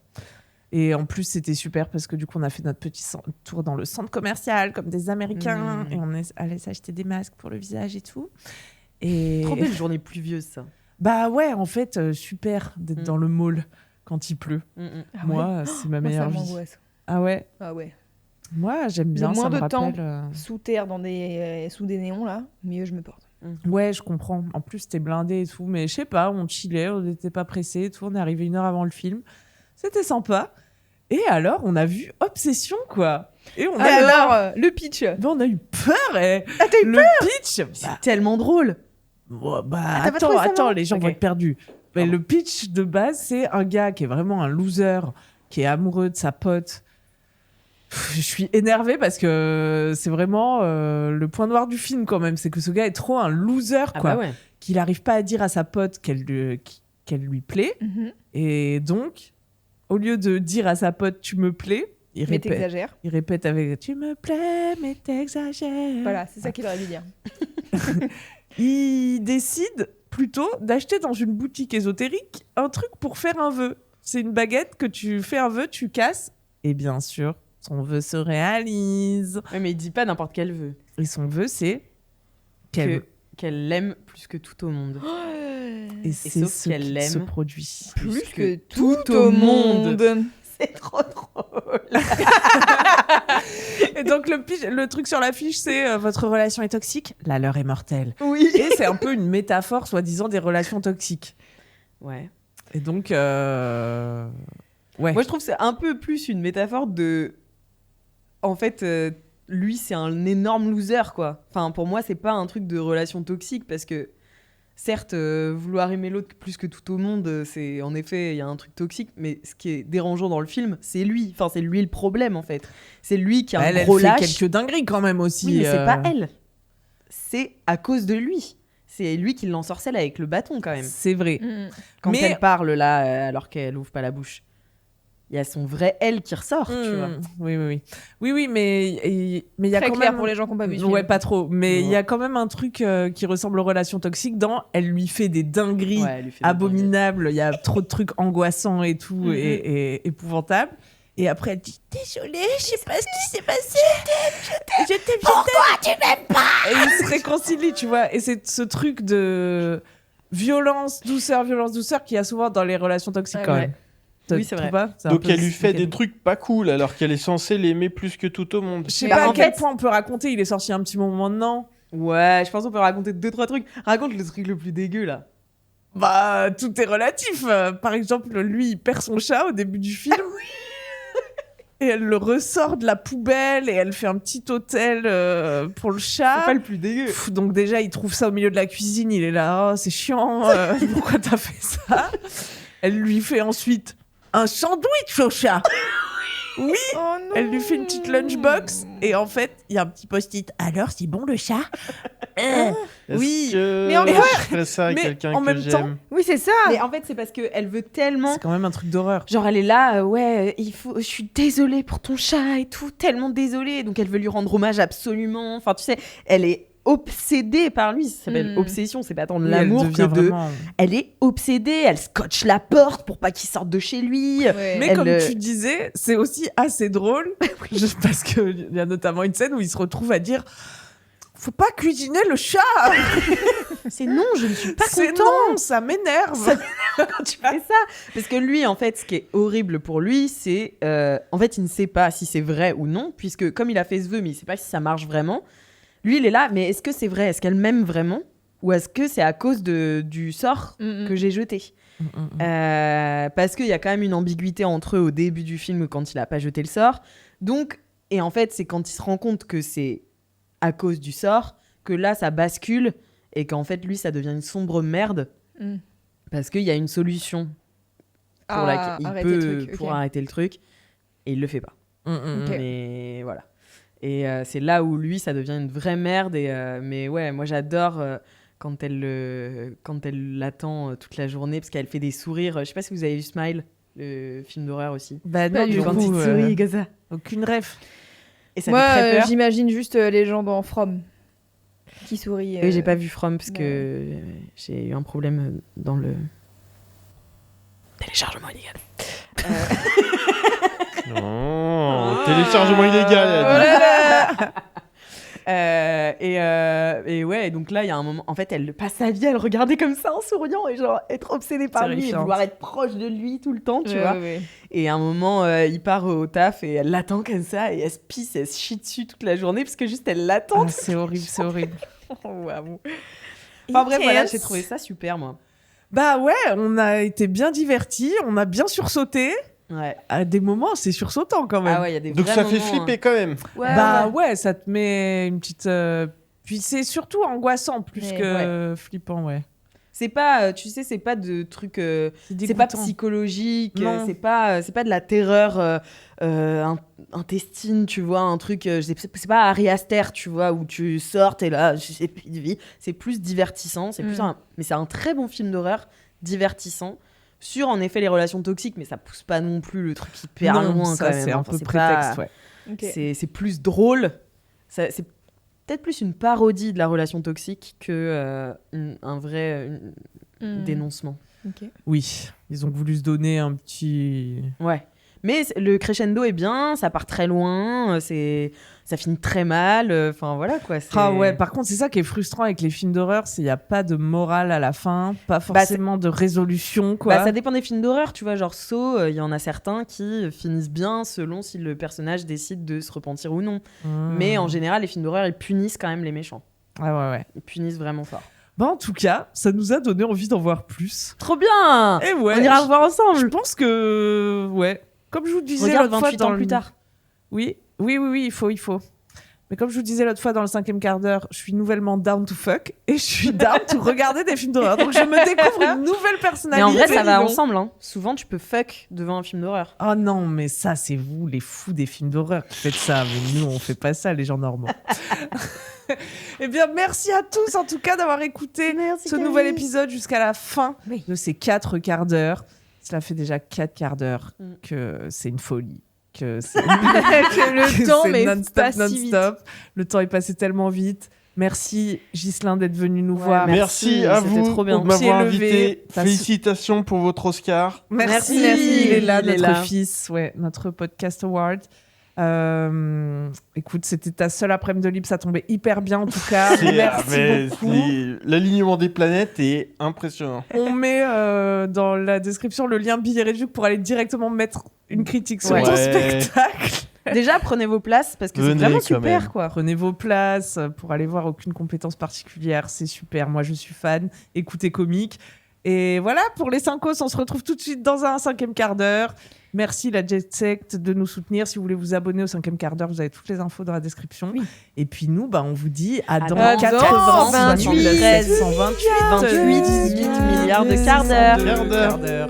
Et en plus, c'était super parce que du coup, on a fait notre petit tour dans le centre commercial comme des Américains et on est allé s'acheter des masques pour le visage et tout. Et Trop belle journée pluvieuse ça. bah ouais, en fait, super d'être dans le mall quand il pleut. Ah Moi, c'est ma Moi, ça meilleure vie. m'angoisse. Ah ouais. Ah ouais. Moi, j'aime bien. Le moins ça me de temps. rappelle. Sous terre, sous des néons, là, mieux je me porte. Ouais, je comprends. En plus, c'était blindé et tout, mais je sais pas, on chillait, on n'était pas pressés et tout. On est arrivé 1 heure avant le film. C'était sympa. Et alors, on a vu Obsession, quoi. Et on a, Alors, le pitch. on a eu peur. Et Ah, t'as eu le pitch, C'est tellement drôle. t'as pas trouvé ça attends, marrant les gens Ok. vont être perdus. Mais le pitch de base, c'est un gars qui est vraiment un loser, qui est amoureux de sa pote. Je suis énervée parce que c'est vraiment le point noir du film quand même. C'est que ce gars est trop un loser, Ah quoi. bah ouais. Qu'il n'arrive pas à dire à sa pote qu'elle lui plaît. Mhm. Et donc, au lieu de dire à sa pote tu me plais, Mais t'exagères. il répète avec tu me plais, mais t'exagères. Voilà, c'est ça qu'il aurait dû dire. Il décide plutôt d'acheter dans une boutique ésotérique un truc pour faire un vœu. C'est une baguette que tu fais un vœu, tu casses, et bien sûr, son vœu se réalise. Ouais, mais il dit pas n'importe quel vœu. Et son vœu, c'est qu'elle. Qu'elle l'aime plus que tout au monde. Et c'est sauf ce qu'elle qui l'aime se produit. Plus que que tout au monde. C'est trop drôle. Et donc, le truc sur l'affiche, c'est votre relation est toxique, la leur est mortelle. Oui. Et c'est un peu une métaphore, soi-disant, des relations toxiques. Ouais. Et donc, ouais. Moi, je trouve que c'est un peu plus une métaphore de. En fait, lui, c'est un énorme loser, quoi. Enfin, pour moi, c'est pas un truc de relation toxique parce que, certes, vouloir aimer l'autre plus que tout au monde, c'est en effet, il y a un truc toxique, mais ce qui est dérangeant dans le film, c'est lui. Enfin, c'est lui le problème, en fait. C'est lui qui a un elle gros fait lâche. quelques dingueries quand même aussi. Oui, mais c'est pas elle. C'est à cause de lui. C'est lui qui l'ensorcelle avec le bâton, quand même. C'est vrai. Mhm. Quand Mais- elle parle, là, alors qu'elle ouvre pas la bouche. Il y a son vrai elle qui ressort, tu vois. Oui, mais il y a Très quand clair même pour les gens qui n'ont pas vu ce Ouais, film. pas trop. Mais il Ouais. y a quand même un truc qui ressemble aux relations toxiques dans elle lui fait des dingueries Ouais, elle lui fait des abominables. Il y a trop de trucs angoissants et tout Mhm. et épouvantables. Et après, elle dit désolée, je sais pas ce qui s'est passé. Je t'aime. Pourquoi tu m'aimes pas? Et ils se réconcilient, tu vois. Et c'est ce truc de violence, douceur qu'il y a souvent dans les relations toxiques Ouais, quand ouais. même. Oui, Tu c'est trouves vrai. pas C'est un Donc peu elle lui ce fait des mécanisme. trucs pas cool alors qu'elle est censée l'aimer plus que tout au monde. Je sais Bah, pas à en quel fait- point on peut raconter. Il est sorti un petit moment maintenant. Ouais, je pense qu'on peut raconter 2-3 trucs. Raconte le truc le plus dégueu, là. Bah, tout est relatif. Par exemple, lui, il perd son chat au début du film. Et elle le ressort de la poubelle et elle fait un petit hôtel pour le C'est chat. pas le plus dégueu. Donc déjà, il trouve ça au milieu de la cuisine. Il est là, oh, c'est chiant. Pourquoi t'as fait ça? Elle lui fait ensuite un sandwich au chat. Oui. Oh non. Elle lui fait une petite lunchbox et en fait, il y a un petit post-it. Alors, c'est bon le chat? Est-ce Oui, que mais en je vrai- ferais ça à mais quelqu'un en que même temps- j'aime. Oui, c'est ça. Mais en fait, c'est parce qu'elle veut tellement. C'est quand même un truc d'horreur. Genre, elle est là, ouais, je suis désolée pour ton chat et tout, tellement désolée. Donc, elle veut lui rendre hommage absolument. Enfin, tu sais, elle est obsédée par lui. Ça s'appelle Mm. obsession, c'est pas tant de Oui, l'amour elle que devient de. vraiment- Elle est obsédée, elle scotche la porte pour pas qu'il sorte de chez lui. Ouais. Mais Elle, comme tu disais, c'est aussi assez drôle parce qu'il y a notamment une scène où il se retrouve à dire faut pas cuisiner le chat, C'est non, je ne suis pas c'est content non, ça m'énerve. Ça quand tu fais ça. Parce que lui, en fait, ce qui est horrible pour lui, c'est. En fait, il ne sait pas si c'est vrai ou non, puisque comme il a fait ce vœu, mais il ne sait pas si ça marche vraiment. Lui, il est là, mais est-ce que c'est vrai? Est-ce qu'elle m'aime vraiment? Ou est-ce que c'est à cause du sort Mhm. que j'ai jeté? Parce qu'il y a quand même une ambiguïté entre eux au début du film quand il a pas jeté le sort. Donc, et en fait, c'est quand il se rend compte que c'est à cause du sort que là, ça bascule et qu'en fait, lui, ça devient une sombre merde Mhm. parce qu'il y a une solution pour Ah, laquelle il arrêter peut le truc, pour ok. arrêter le truc et il le fait pas. Ok. Mais voilà. Et c'est là où lui, ça devient une vraie merde. Et, mais ouais, moi j'adore quand elle l'attend toute la journée parce qu'elle fait des sourires. Je sais pas si vous avez vu Smile, le film d'horreur aussi. Bah Pas non, du du tout. Quand coup, il sourit comme ça. aucune ref. Et ça Moi, fait très peur. j'imagine juste les gens dans From qui sourient. Oui, j'ai pas vu From parce ouais. que j'ai eu un problème dans le téléchargement illégal. Non, téléchargement illégal. elle a dit. Voilà. Et ouais, donc là, il y a un moment. En fait, elle passe sa vie à le regarder comme ça en souriant et genre être obsédée par lui et Terrifiante. vouloir être proche de lui tout le temps, tu Ouais, vois. ouais, ouais. Et à un moment, il part au taf et elle l'attend comme ça et elle se pisse, elle se chie dessus toute la journée parce que juste elle l'attend. Ah, c'est horrible, c'est horrible. Waouh. Enfin bref, voilà, j'ai trouvé ça super, moi. Bah ouais, on a été bien divertis, on a bien sursauté. Ouais. À des moments, c'est sursautant quand même. Ah ouais, il y a des Donc vrais ça fait moments, flipper quand même. Ouais, Bah ouais. ouais, ça te met une petite. Puis c'est surtout angoissant plus Mais que flippant, ouais. C'est pas, tu sais, c'est pas de trucs. C'est pas psychologique. Non. C'est pas de la terreur intestine, tu vois, un truc. C'est pas Ari Aster, tu vois, où tu sors, t'es là, j'ai plus de vie. C'est plus divertissant. C'est plus mais c'est un très bon film d'horreur, divertissant. Sur en effet les relations toxiques, mais ça pousse pas non plus le truc hyper Non, loin ça, quand même. c'est un Enfin, peu c'est prétexte, pas- ouais. Ok. C'est plus drôle. C'est peut-être plus une parodie de la relation toxique que un vrai dénoncement. Ok. Oui, ils ont voulu se donner un petit. Ouais. Mais le crescendo est bien, ça part très loin, ça finit très mal. Enfin voilà quoi. Ah ouais, par contre, c'est ça qui est frustrant avec les films d'horreur, c'est qu'il n'y a pas de morale à la fin, pas forcément de résolution, quoi. Bah, ça dépend des films d'horreur, tu vois, genre Saw, il y en a certains qui finissent bien selon si le personnage décide de se repentir ou non. Mais en général, les films d'horreur, ils punissent quand même les méchants. Ouais. Ils punissent vraiment fort. Bah, en tout cas, ça nous a donné envie d'en voir plus. Trop bien. Et ouais, On ira le voir je ensemble. pense que, ouais, comme je vous disais Regarde l'autre fois 28 ans plus tard. Oui, il faut. Mais comme je vous disais l'autre fois dans le 5e quart d'heure, je suis nouvellement down to fuck et je suis down to regarder des films d'horreur. Donc je me découvre une nouvelle Mais personnalité. en vrai, ça va dis donc. ensemble. Hein. Souvent, tu peux fuck devant un film d'horreur. Oh non, mais ça, c'est vous, les fous des films d'horreur, qui faites ça. Mais nous, on fait pas ça, les gens normaux. Eh bien, merci à tous, en tout cas, d'avoir écouté ce nouvel épisode jusqu'à la fin de ces 4 quarts d'heure. Cela fait déjà 4 quarts d'heure que c'est une folie. Que Le temps c'est est non-stop, pas si vite. non-stop. Le temps est passé tellement vite. Merci, Ghislain, d'être venu nous voir. Merci, Merci à c'était vous trop bien. de m'avoir Pied levé. invité. T'as- Félicitations pour votre Oscar. Merci, Merci. il est là, Il est notre là. fils, ouais, notre podcast award. Écoute, c'était ta seule après-midi de libre, ça tombait hyper bien en tout cas. Merci beaucoup. L'alignement des planètes est impressionnant. On met dans la description le lien billet réduit pour aller directement mettre une critique sur Ouais. ton spectacle. Déjà, prenez vos places parce que c'est Venez vraiment quand super, même. quoi. Prenez vos places pour aller voir aucune compétence particulière, c'est super. Moi, je suis fan. Écoutez comique. Et voilà, pour les 5 os, on se retrouve tout de suite dans un 5e quart d'heure. Merci la Jet Sect de nous soutenir. Si vous voulez vous abonner au 5e quart d'heure, vous avez toutes les infos dans la description. Oui. Et puis nous, bah, on vous dit à dans dans 80, 28, 28 28 milliards de quarts d'heure. Quart d'heure.